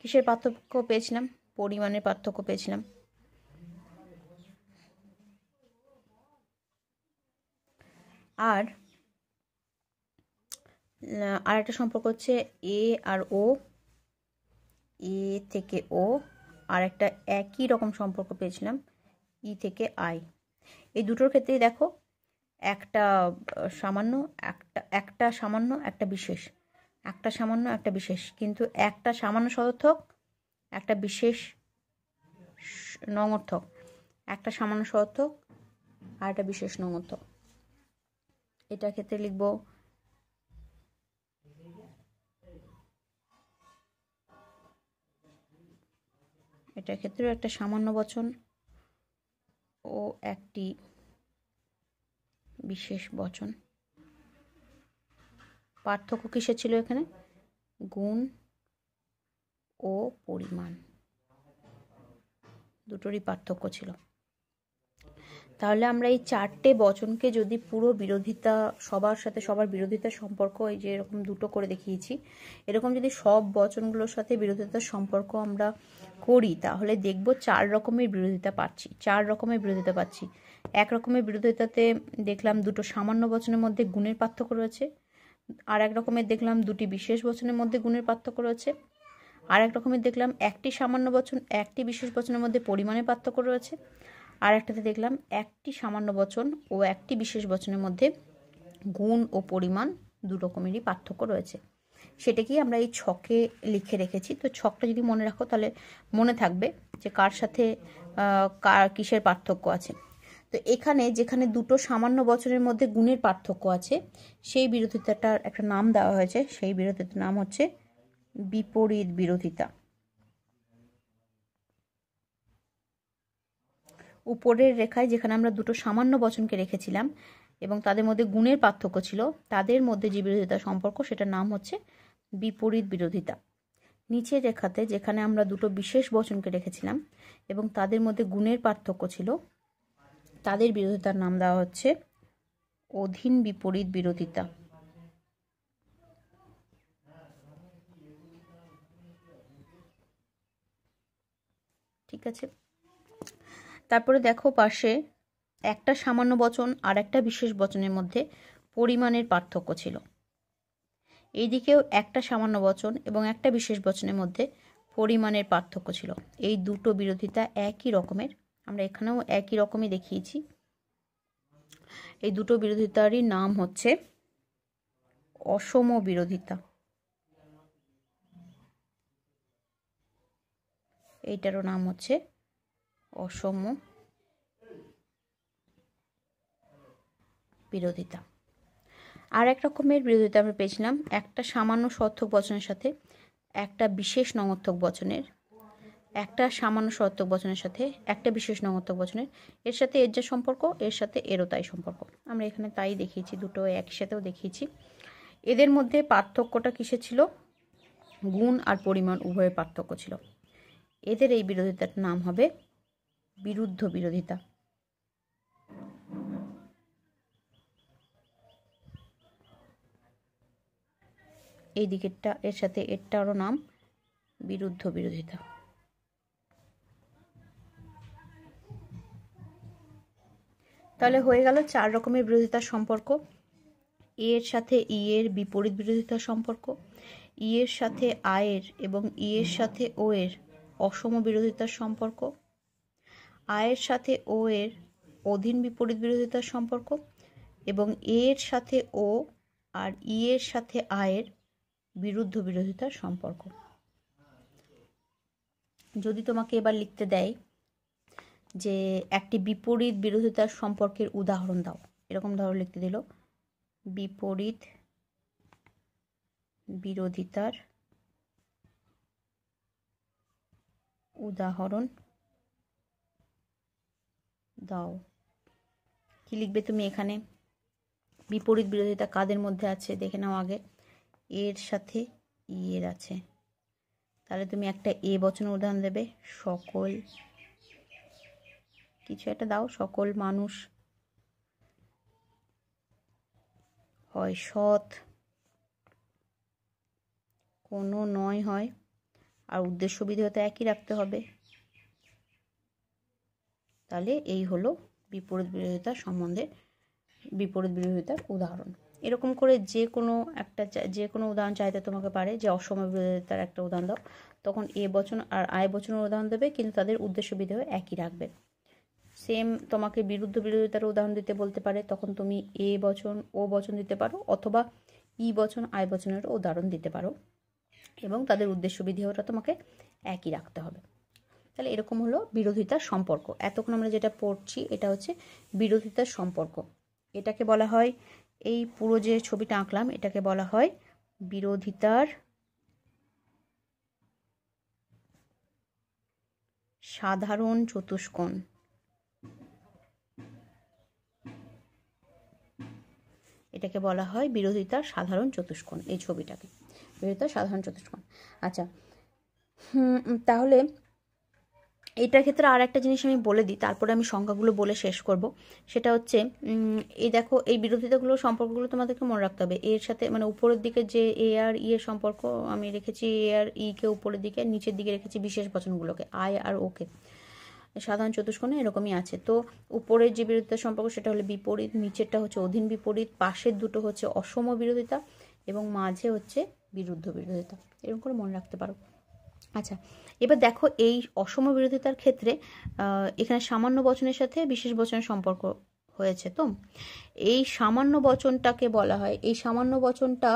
কিসের পার্থক্য পেয়েছিলাম? পরিমাণের পার্থক্য পেয়েছিলাম। আর একটা সম্পর্ক হচ্ছে এ আর ও, এ থেকে ও, আর একটা একই রকম সম্পর্ক পেয়েছিলাম ই থেকে আই। এই দুটোর ক্ষেত্রেই দেখো একটা সামান্য, একটা সামান্য, একটা বিশেষ, একটা সামান্য, একটা বিশেষ, কিন্তু একটা সামান্য সদর্থক, একটা বিশেষ নঙর্থক, একটা সামান্য সদর্থক আর একটা বিশেষ নঙর্থক। এটার ক্ষেত্রে লিখব এটার ক্ষেত্রেও একটা সামান্য বচন ও একটি বিশেষ বচন। পার্থক্য কিসের ছিল এখানে? গুণ ও পরিমাণ, দুটোরই পার্থক্য ছিল। তাহলে আমরা এই চারটে বচনকে যদি পুরো বিরোধিতা, সবার সাথে সবার বিরোধিতার সম্পর্ক, এই যে এরকম দুটো করে দেখিয়েছি, এরকম যদি সব বচনগুলোর সাথে বিরোধিতার সম্পর্ক আমরা করি, তাহলে দেখব 4 রকমের বিরোধিতা পাচ্ছি। 4 রকমের বিরোধিতা পাচ্ছি। এক রকমের বিরোধিতাতে দেখলাম দুটো সামান্য বচনের মধ্যে গুণের পার্থক্য রয়েছে। আর এক রকমের দেখলাম দুটি বিশেষ বচনের মধ্যে গুণের পার্থক্য রয়েছে। আর এক রকমের দেখলাম একটি সামান্য বচন, একটি বিশেষ বচনের মধ্যে পরিমাণের পার্থক্য রয়েছে। আর একটাতে দেখলাম একটি সামান্য বচন ও একটি বিশেষ বচনের মধ্যে গুণ ও পরিমাণ দু রকমেরই পার্থক্য রয়েছে। সেটাকেই আমরা এই ছকে লিখে রেখেছি। তো ছকটা যদি মনে রাখো তাহলে মনে থাকবে যে কার সাথে কিসের পার্থক্য আছে। তো এখানে যেখানে দুটো সামান্য বচনের মধ্যে গুণের পার্থক্য আছে, সেই বিরোধিতাটার একটা নাম দেওয়া হয়েছে। সেই বিরোধিতার নাম হচ্ছে বিপরীত বিরোধিতা। উপরের রেখায় যেখানে আমরা দুটো সামান্য বচনকে রেখেছিলাম এবং তাদের মধ্যে গুণের পার্থক্য ছিল, তাদের মধ্যে যে বিরোধিতা সম্পর্ক, সেটার নাম হচ্ছে বিপরীত বিরোধিতা। নিচের রেখাতে যেখানে আমরা দুটো বিশেষ বচনকে রেখেছিলাম এবং তাদের মধ্যে গুণের পার্থক্য ছিল, তাদের বিরোধিতার নাম দেওয়া হচ্ছে অধীন বিপরীত বিরোধিতা। ঠিক আছে। তারপরে দেখো পাশে একটা সামান্য বচন আর একটা বিশেষ বচনের মধ্যে পরিমাণের পার্থক্য ছিল। এইদিকেও একটা সামান্য বচন এবং একটা বিশেষ বচনের মধ্যে পরিমাণের পার্থক্য ছিল। এই দুটো বিরোধিতা একই রকমের, আমরা এখানেও একই রকমই দেখিয়েছি। এই দুটো বিরোধিতারই নাম হচ্ছে অসম বিরোধিতা। এইটারও নাম হচ্ছে অসম বিরোধিতা। আর এক রকমের বিরোধিতা আমরা পেয়েছিলাম, একটা সামান্য সর্থক বচনের সাথে একটা বিশেষ নঙর্থক বচনের, একটা সামান্য সর্থক বচনের সাথে একটা বিশেষ নঙর্থক বচনের, এর সাথে এর যে সম্পর্ক এর সাথে এরও তাই সম্পর্ক। আমরা এখানে তাই দেখিয়েছি, দুটো একই সাথেও দেখিয়েছি। এদের মধ্যে পার্থক্যটা কিসে ছিল? গুণ আর পরিমাণ উভয়ের পার্থক্য ছিল। এদের এই বিরোধিতার নাম হবে বিরুদ্ধ বিরোধিতা। এই দিকেরটা এর সাথে এরটারও নাম বিরুদ্ধ বিরোধিতা। তাহলে হয়ে গেল 4 রকমের বিরোধিতার সম্পর্ক। এর সাথে ই এর বিপরীত বিরোধিতার সম্পর্ক, ই এর সাথে আয়ের এবং ই এর সাথে ও এর অসম বিরোধিতার সম্পর্ক, আয়ের সাথে ও এর অধীন বিপরীত বিরোধিতার সম্পর্ক, এবং এর সাথে ও আর ই এর সাথে আয়ের বিরুদ্ধ বিরোধিতার সম্পর্ক। যদি তোমাকে এবার লিখতে দেয় যে একটি বিপরীত বিরোধিতার সম্পর্কের উদাহরণ দাও, এরকম ধরো লিখতে দিল বিপরীত বিরোধিতার উদাহরণ দাও, কি লিখবে তুমি এখানে? বিপরীত বিরোধিতা কাদের মধ্যে আছে দেখে নাও আগে। এর সাথে ই এর আছে, তাহলে তুমি একটা এ বচনের উদাহরণ দেবে, সকল কিছু একটা দাও, সকল মানুষ হয় সৎ, কোনো নয় হয়, আর উদ্দেশ্য বিধেয়তা একই রাখতে হবে। তাহলে এই হলো বিপরীত বিরোধিতা সম্বন্ধে বিপরীত বিরোধিতার উদাহরণ। এরকম করে যে কোনো উদাহরণ চাইতে তোমাকে পারে যে অসম বিরোধিতার একটা উদাহরণ দাও, তখন এ বচন আর আয় বচনের উদাহরণ দেবে, কিন্তু তাদের উদ্দেশ্য বিধেয় একই রাখবে। সেম তোমাকে বিরুদ্ধ বিরোধিতার উদাহরণ দিতে বলতে পারে, তখন তুমি এ বচন ও বচন দিতে পারো, অথবা ই বচন আয় বচনের উদাহরণ দিতে পারো, এবং তাদের উদ্দেশ্য বিধেয়টা তোমাকে একই রাখতে হবে। তাহলে এরকম হলো বিরোধিতার সম্পর্ক। এতক্ষণ আমরা যেটা পড়ছি এটা হচ্ছে বিরোধিতার সম্পর্ক। এটাকে বলা হয়, এই পুরো যে ছবিটা আঁকলাম এটাকে বলা হয় বিরোধিতার সাধারণ চতুষ্কোণ। এটাকে বলা হয় বিরোধিতার সাধারণ চতুষ্কোণ, এই ছবিটাকে বিরোধিতার সাধারণ চতুষ্কোণ। আচ্ছা, তাহলে এটার ক্ষেত্রে আর একটা জিনিস আমি বলে দিই, তারপরে আমি সংখ্যাগুলো বলে শেষ করব। সেটা হচ্ছে এই দেখো, এই বিরোধিতাগুলো সম্পর্কগুলো তোমাদেরকে মনে রাখতে হবে। এর সাথে মানে উপরের দিকে যে এ আর ই এর সম্পর্ক আমি রেখেছি, এ আর ই কে উপরের দিকে, নিচের দিকে রেখেছি বিশেষ বচনগুলোকে, আয় আর ওকে। সাধারণ চতুষ্কোণে এরকমই আছে। তো উপরের যে বিরোধিতার সম্পর্ক সেটা হলো বিপরীত, নিচেরটা হচ্ছে অধীন বিপরীত, পাশের দুটো হচ্ছে অসম বিরোধিতা, এবং মাঝে হচ্ছে বিরুদ্ধ বিরোধিতা। এরকম করে মনে রাখতে পারো। আচ্ছা, এবার দেখো এই অসম বিরোধিতার ক্ষেত্রে এখানে সামান্য বচনের সাথে বিশেষ বচনের সম্পর্ক হয়েছে। তো এই সামান্য বচনটাকে বলা হয়, এই সামান্য বচনটা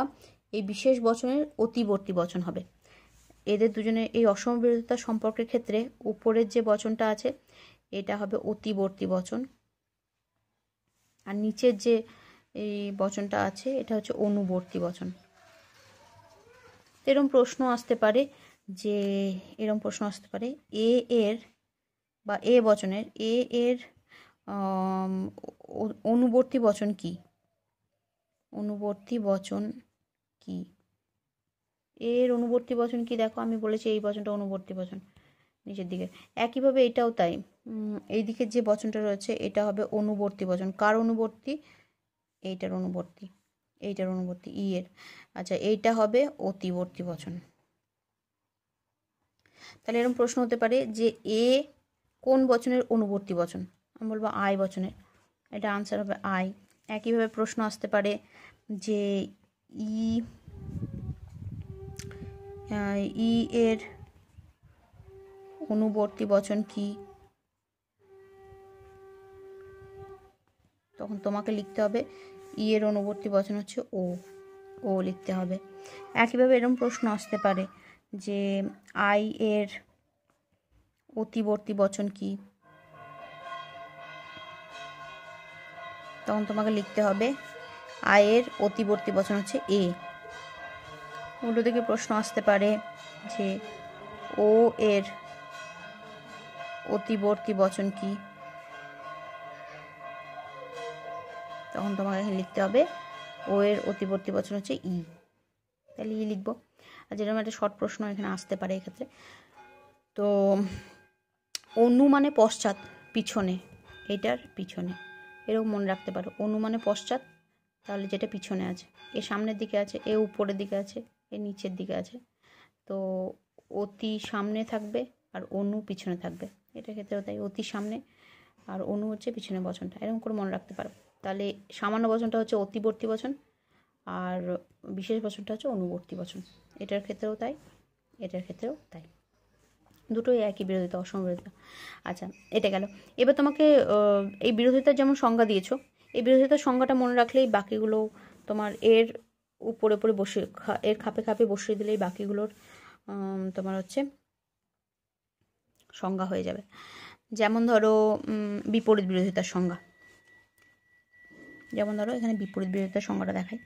এই বিশেষ বচনের অতিবর্তী বচন হবে। এদের দুজনের এই অসম বিরোধিতার সম্পর্কের ক্ষেত্রে উপরের যে বচনটা আছে এটা হবে অতিবর্তী বচন, আর নিচের যে এই বচনটা আছে এটা হচ্ছে অনুবর্তী বচন। এরকম প্রশ্ন আসতে পারে যে এ এর বা এ বচনের এ এর অনুবর্তী বচন কি? অনুবর্তী বচন কি? এর অনুবর্তী বচন কি? দেখো আমি বলেছি এই বচনটা অনুবর্তী বচন নিচের দিকে। একইভাবে এটাও তাই, এই দিকের যে বচনটা রয়েছে এটা হবে অনুবর্তী বচন। কার অনুবর্তী? এইটার অনুবর্তী, এইটার অনুবর্তী ই এর। আচ্ছা, এইটা হবে অতিবর্তী বচন। তাহলে এরকম প্রশ্ন হতে পারে যে এ কোন বচনের অনুবর্তী বচন? আমি বলবো আই বচনের, এটা আনসার হবে আই। একইভাবে প্রশ্ন আসতে পারে যে ই এর অনুবর্তী বচন কি, তখন তোমাকে লিখতে হবে ই এর অনুবর্তী বচন হচ্ছে ও, ও লিখতে হবে। একইভাবে এরকম প্রশ্ন আসতে পারে যে আই এর অতিবর্তী বচন কি, তখন তোমাকে লিখতে হবে আই এর অতিবর্তী বচন হচ্ছে এ। উল্টো দিকে প্রশ্ন আসতে পারে যে ও এর অতিবর্তী বচন কি, তখন তোমাকে লিখতে হবে ও এর অতিবর্তী বচন হচ্ছে ই, তাহলে ই লিখবো। আর যেরকম একটা শর্ট প্রশ্ন এখানে আসতে পারে এক্ষেত্রে, তো অনু মানে পশ্চাৎ, পিছনে, এটার পিছনে, এরকম মনে রাখতে পারো। অনু মানে পশ্চাৎ, তাহলে যেটা পিছনে আছে, এ সামনের দিকে আছে, এ উপরের দিকে আছে, এ নিচের দিকে আছে, তো অতি সামনে থাকবে আর অনু পিছনে থাকবে। এটা ক্ষেত্রেও তাই, অতি সামনে আর অনু হচ্ছে পিছনে বচনটা, এরকম করে মনে রাখতে পারো। তাহলে সামান্য বচনটা হচ্ছে অতিবর্তী বচন আর বিশেষ বচনটা হচ্ছে অনুবর্তী বচন। এটার ক্ষেত্রেও তাই, এটার ক্ষেত্রেও তাই, দুটোই একই বিরোধিতা, অসমবিরোধিতা। আচ্ছা, এটা গেল। এবার তোমাকে এই বিরোধিতার যেমন সংজ্ঞা দিয়েছো, এই বিরোধিতার সংজ্ঞাটা মনে রাখলেই বাকিগুলো তোমার এর উপরে উপরে বসে, এর খাপে খাপে বসিয়ে দিলেই বাকিগুলোর তোমার হচ্ছে সংজ্ঞা হয়ে যাবে। যেমন ধরো বিপরীত বিরোধিতার সংজ্ঞা, যেমন ধরো এখানে বিপরীত বিরোধিতার সংজ্ঞাটা দেখাই।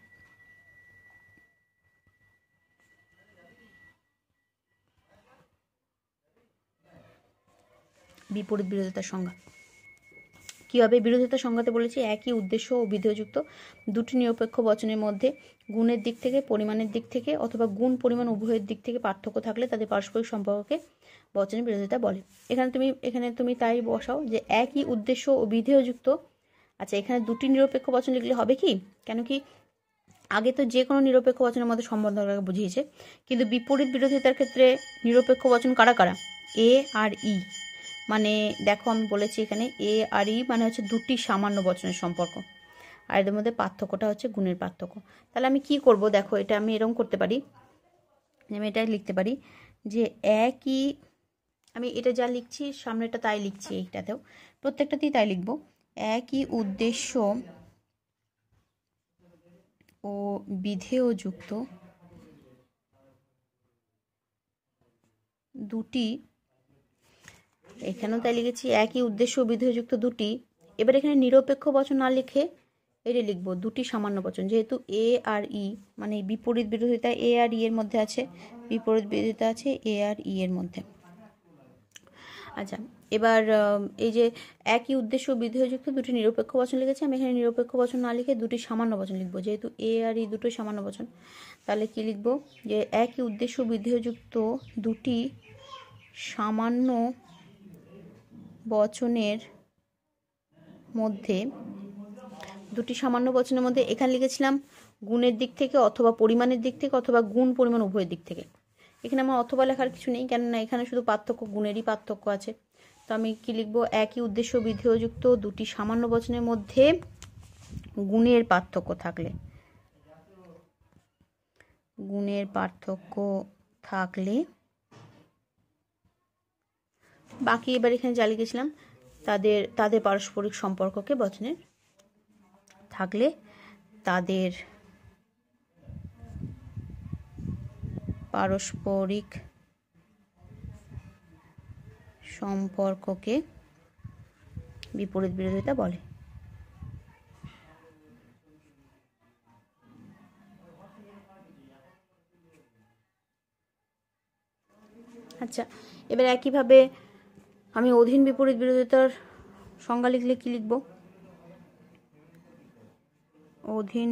বিপরীত বিরোধিতার সংজ্ঞা কী হবে? বিরোধিতার সংজ্ঞাতে বলেছি একই উদ্দেশ্য ও বিধেয়যুক্ত দুটি নিরপেক্ষ বচনের মধ্যে গুণের দিক থেকে, পরিমাণের দিক থেকে অথবা গুণ পরিমাণ উভয়ের দিক থেকে পার্থক্য থাকলে তাদের পারস্পরিক সম্পর্ককে বচনের বিরোধিতা বলে। এখানে তুমি তাই বসাও যে একই উদ্দেশ্য ও বিধেয়যুক্ত। আচ্ছা, এখানে দুটি নিরপেক্ষ বচন লিখলে হবে কি, কেন কি আগে তো যে কোনো নিরপেক্ষ বচনের মধ্যে সম্বন্ধটাকে বুঝিয়েছে, কিন্তু বিপরীত বিরোধিতার ক্ষেত্রে নিরপেক্ষ বচন কারা কারা? এ আর ই। মানে দেখো আমি বলেছি এখানে এ আর ই মানে হচ্ছে দুটি সামান্য বচনের সম্পর্ক, আর এদের মধ্যে পার্থক্যটা হচ্ছে গুণের পার্থক্য। তাহলে আমি কি করব, দেখো এটা আমি এরকম করতে পারি, আমি এটাই লিখতে পারি যে একই, আমি এটা যা লিখছি সামনেটা তাই লিখছি, এইটাতেও প্রত্যেকটাতেই তাই লিখব। একই উদ্দেশ্য ও বিধেয়যুক্ত দুটি, এখানেও তাই লিখেছি একই উদ্দেশ্য ও বিধেয়যুক্ত দুটি। এবার এখানে নিরপেক্ষ বচন না লিখে এটা লিখবো দুটি সামান্য বচন, যেহেতু এ আর ই মানে বিপরীত বিরোধিতা এ আর ই এর মধ্যে আছে, বিপরীত বিরোধিতা আছে এ আর ই এর মধ্যে। আচ্ছা, এবার এই যে একই উদ্দেশ্য বিধেয়যুক্ত দুটি নিরপেক্ষ বচন লিখেছি, আমি এখানে নিরপেক্ষ বচন না লিখে দুটি সামান্য বচন লিখবো, যেহেতু এ আর ই দুটোই সামান্য বচন। তাহলে কি লিখবো, যে একই উদ্দেশ্য বিধেয়যুক্ত দুটি সামান্য বচনের মধ্যে, দুটি সামান্য বচনের মধ্যে এখানে লিখেছিলাম গুণের দিক থেকে অথবা পরিমাণের দিক থেকে অথবা গুণ পরিমাণ উভয়ের দিক থেকে। এখানে আমার অথবা লেখার কিছু নেই, কেননা এখানে শুধু পার্থক্য, গুণেরই পার্থক্য আছে। তো আমি কি লিখবো, একই উদ্দেশ্য বিধেয়যুক্ত দুটি সামান্য বচনের মধ্যে গুণের পার্থক্য থাকলে, গুণের পার্থক্য থাকলে, বাকি এবার এখানে যা লিখেছিলাম তাদের পারস্পরিক সম্পর্ককে বচনের থাকলে তাদের পারস্পরিক সম্পর্ককে বিপরীত বিরোধিতা বলে। আচ্ছা, এবার একইভাবে আমি অধীন বিপরীত বিরোধিতার সংজ্ঞা লিখলে কি লিখব, অধীন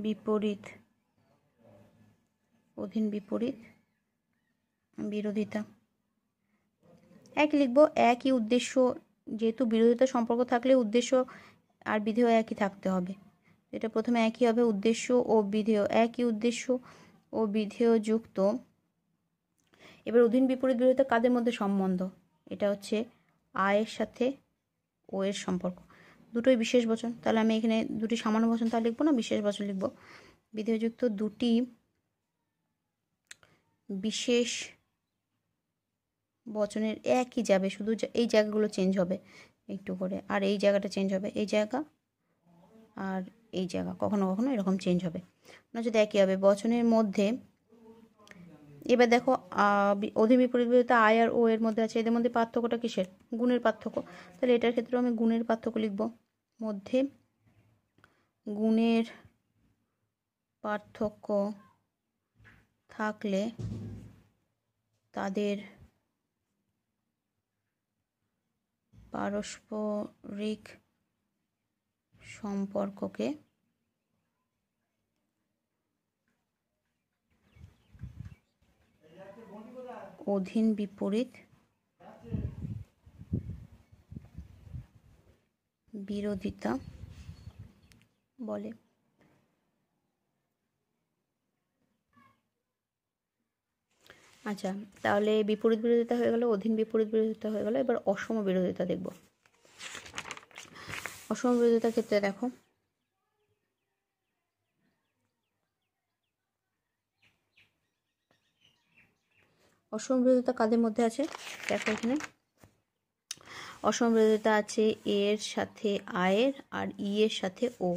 বিপরীত বিরোধিতা একই লিখব। একই উদ্দেশ্য, যেহেতু বিরোধিতা সম্পর্ক থাকলে উদ্দেশ্য আর বিধেয় একই থাকতে হবে, এটা প্রথমে একই হবে, উদ্দেশ্য ও বিধেয়, একই উদ্দেশ্য ও বিধেয় যুক্ত। এবার অধীন বিপরীত বিরোধিতা কাদের মধ্যে সম্বন্ধ, এটা হচ্ছে আ এর সাথে ও এর সম্পর্ক, দুটোই বিশেষ বচন। তাহলে আমি এখানে দুটি সামান্য বচন তা লিখবো না, বিশেষ বচন লিখবো। বিধেয়যুক্ত দুটি বিশেষ বচনের একই যাবে, শুধু এই জায়গাগুলো চেঞ্জ হবে একটু করে, আর এই জায়গাটা চেঞ্জ হবে, এই জায়গা আর এই জায়গা কখনো কখনো এরকম চেঞ্জ হবে, না যদি একই হবে বচনের মধ্যে। এবার দেখো অধীন বিপরীত বিরোধিতা আয় আর ও এর মধ্যে আছে, এদের মধ্যে পার্থক্যটা কিসের? গুণের পার্থক্য। তাহলে এটার ক্ষেত্রেও আমি গুণের পার্থক্য লিখব, মধ্যে গুণের পার্থক্য থাকলে তাদের পারস্পরিক সম্পর্ককে অধীন বিপরীত বিরোধিতা বলে। আচ্ছা, তাহলে বিপরীত বিরোধিতা হয়ে গেল, অধীন বিপরীত বিরোধিতা হয়ে গেল। এবার অসম বিরোধিতা দেখব। অসম বিরোধিতার ক্ষেত্রে দেখো, অসম বিরোধিতা কাদের মধ্যে আছে দেখো, এখানে অসম বিরোধিতা আছে এর সাথে আয়ের আর ই এর সাথে ও,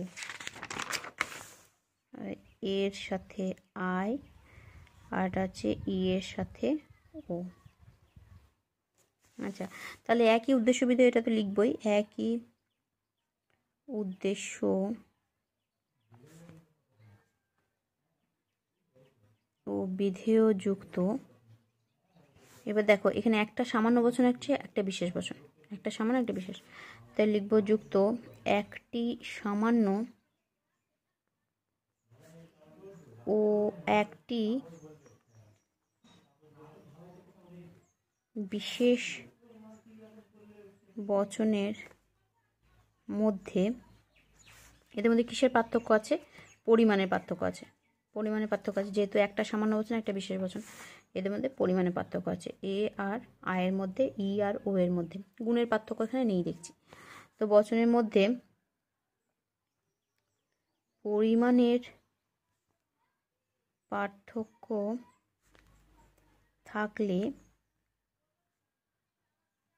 এর সাথে আয় আর আছে ই এর সাথে ও। আচ্ছা, তাহলে একই উদ্দেশ্য বিধেয়, এটা তো লিখবই, একই উদ্দেশ্য ও বিধেয় যুক্ত। এবার দেখো এখানে একটা সামান্য বচন আছে, একটা বিশেষ বচন, একটা সামান্য একটা বিশেষ, তাই লিখব যুক্ত একটি সামান্য ও একটি বিশেষ বচনের মধ্যে। এদের মধ্যে কিসের পার্থক্য আছে? পরিমাণের পার্থক্য আছে, পরিমাণের পার্থক্য আছে, যেহেতু একটা সামান্য বচন একটা বিশেষ বচন, এদের মধ্যে পরিমাণের পার্থক্য আছে, এ আর আয়ের মধ্যে, ই আর ও এর মধ্যে। গুণের পার্থক্য এখানে নেই দেখছি। তো বচনের মধ্যে পরিমাণের পার্থক্য থাকলে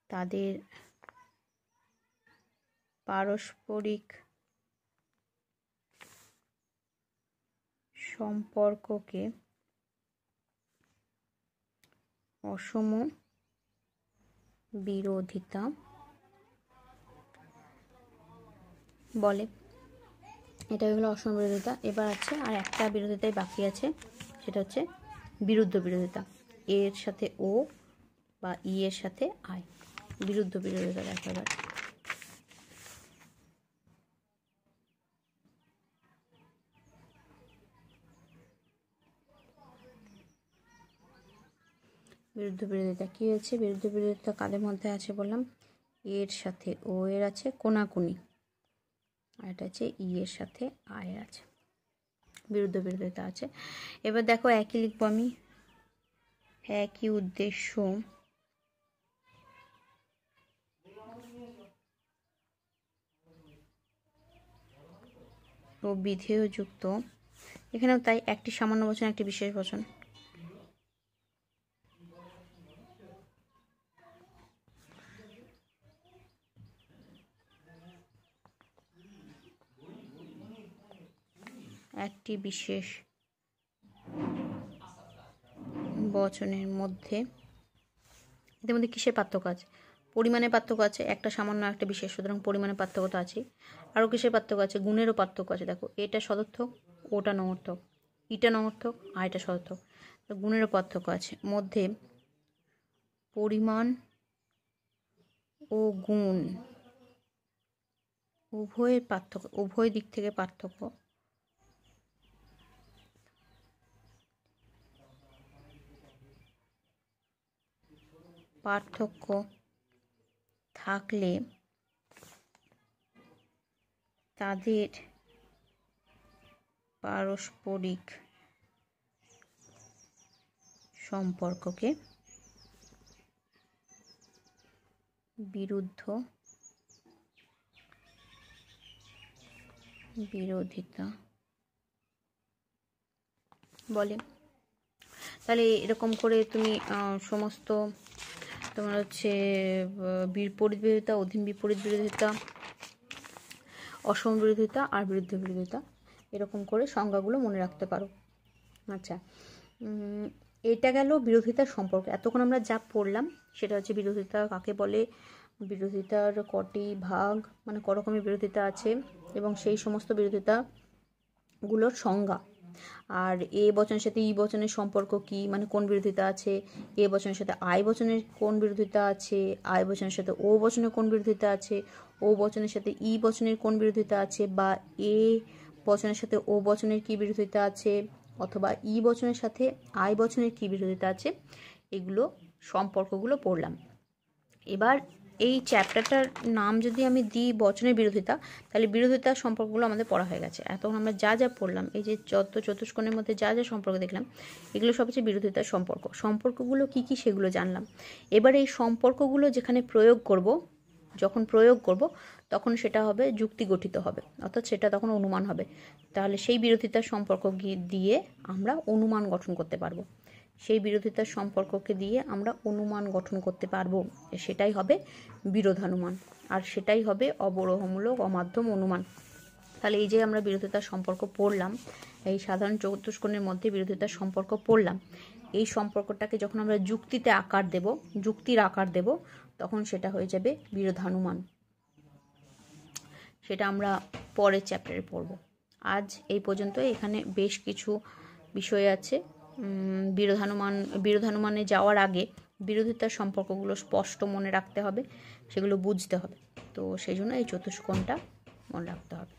তাদের পারস্পরিক সম্পর্ককে অসম বিরোধিতা বলে। এটা হলো অসম বিরোধিতা। এবার আছে আর একটা বিরোধিতাই বাকি আছে, সেটা হচ্ছে বিরুদ্ধ বিরোধিতা, এর সাথে ও বা ই এর সাথে আই। বিরুদ্ধ বিরোধিতা দেখা যায়। বিরুদ্ধ বিরোধিতা কি হয়েছে? বিরুদ্ধ বিরোধিতা কাদের মধ্যে আছে বললাম, এর সাথে ও এর আছে কোনাকুনি, আর এটা আছে ই এর সাথে আয় আছে, বিরুদ্ধ বিরোধিতা আছে। এবার দেখো একই লিখবো আমি, একই উদ্দেশ্য ও বিধেয় যুক্ত। এখানেও তাই, একটি সামান্য বচন একটি বিশেষ বচন। একটি বিশেষ বচনের মধ্যে, এদের মধ্যে কিসের পার্থক্য আছে? পরিমাণের পার্থক্য আছে, একটা সামান্য একটা বিশেষ, সুতরাং পরিমাণের পার্থক্য তো আছে। আরও কিসের পার্থক্য আছে? গুণেরও পার্থক্য আছে। দেখো এটা সদর্থক, ওটা নমর্থক, ইটা নমর্থক, আয়টা সদর্থক, গুণেরও পার্থক্য আছে। মধ্যে পরিমাণ ও গুণ উভয়ের পার্থক্য, উভয় দিক থেকে পার্থক্য থাকলে তাদের পারস্পরিক সম্পর্ককে বিরুদ্ধ বিরোধিতা বলে। তাহলে এরকম করে তুমি সমস্ত তোমার হচ্ছে বিপরীত বিরোধিতা, অধীন বিপরীত বিরোধিতা, অসম বিরোধিতা আর বিরুদ্ধ বিরোধিতা, এরকম করে সংজ্ঞাগুলো মনে রাখতে পারো। আচ্ছা, এটা গেল বিরোধিতার সম্পর্ক। এতক্ষণ আমরা যা পড়লাম সেটা হচ্ছে বিরোধিতা কাকে বলে, বিরোধিতার কটি ভাগ, মানে ক রকমের বিরোধিতা আছে এবং সেই সমস্ত বিরোধিতাগুলোর সংজ্ঞা। আর এ বচনের সাথে ই বচনের সম্পর্ক কি, মানে কোন বিরোধিতা আছে, এ বচনের সাথে আই বচনের কোন বিরোধিতা আছে, আই বচনের সাথে ও বচনের কোন বিরোধিতা আছে, ও বচনের সাথে ই বচনের কোন বিরোধিতা আছে, বা এ বচনের সাথে ও বচনের কি বিরোধিতা আছে, অথবা ই বচনের সাথে আই বচনের কি বিরোধিতা আছে, এগুলো সম্পর্কগুলো পড়লাম। এবার এই চ্যাপ্টারটার নাম যদি আমি দিই বচনের বিরোধিতা, তাহলে বিরোধিতার সম্পর্কগুলো আমাদের পড়া হয়ে গেছে। এতক্ষণ আমরা যা যা পড়লাম, এই যে যত চতুষ্কোণের মধ্যে যা যা সম্পর্ক দেখলাম, এগুলো সব হচ্ছে বিরোধিতার সম্পর্ক। সম্পর্কগুলো কি কি সেগুলো জানলাম। এবার এই সম্পর্কগুলো যেখানে প্রয়োগ করব, যখন প্রয়োগ করব তখন সেটা হবে যুক্তি গঠিত হবে, অর্থাৎ সেটা তখন অনুমান হবে। তাহলে সেই বিরোধিতার সম্পর্ক দিয়ে আমরা অনুমান গঠন করতে পারবো, সেই বিরোধিতার সম্পর্ককে দিয়ে আমরা অনুমান গঠন করতে পারবো, সেটাই হবে বিরোধানুমান, আর সেটাই হবে অবরোহমূলক অমাধ্যম অনুমান। তাহলে এই যে আমরা বিরোধিতার সম্পর্ক পড়লাম, এই সাধারণ চতুষ্কোণের মধ্যে বিরোধিতার সম্পর্ক পড়লাম, এই সম্পর্কটাকে যখন আমরা যুক্তিতে আকার দেব, যুক্তির আকার দেব, তখন সেটা হয়ে যাবে বিরোধানুমান। সেটা আমরা পরের চ্যাপ্টারে পড়ব। আজ এই পর্যন্ত। এখানে বেশ কিছু বিষয় আছে। বিরোধানুমানে যাওয়ার আগে বিরোধিতার সম্পর্কগুলো স্পষ্ট মনে রাখতে হবে, সেগুলো বুঝতে হবে। তো সেই জন্য এই চতুষ্কোণটা মনে রাখতে হবে।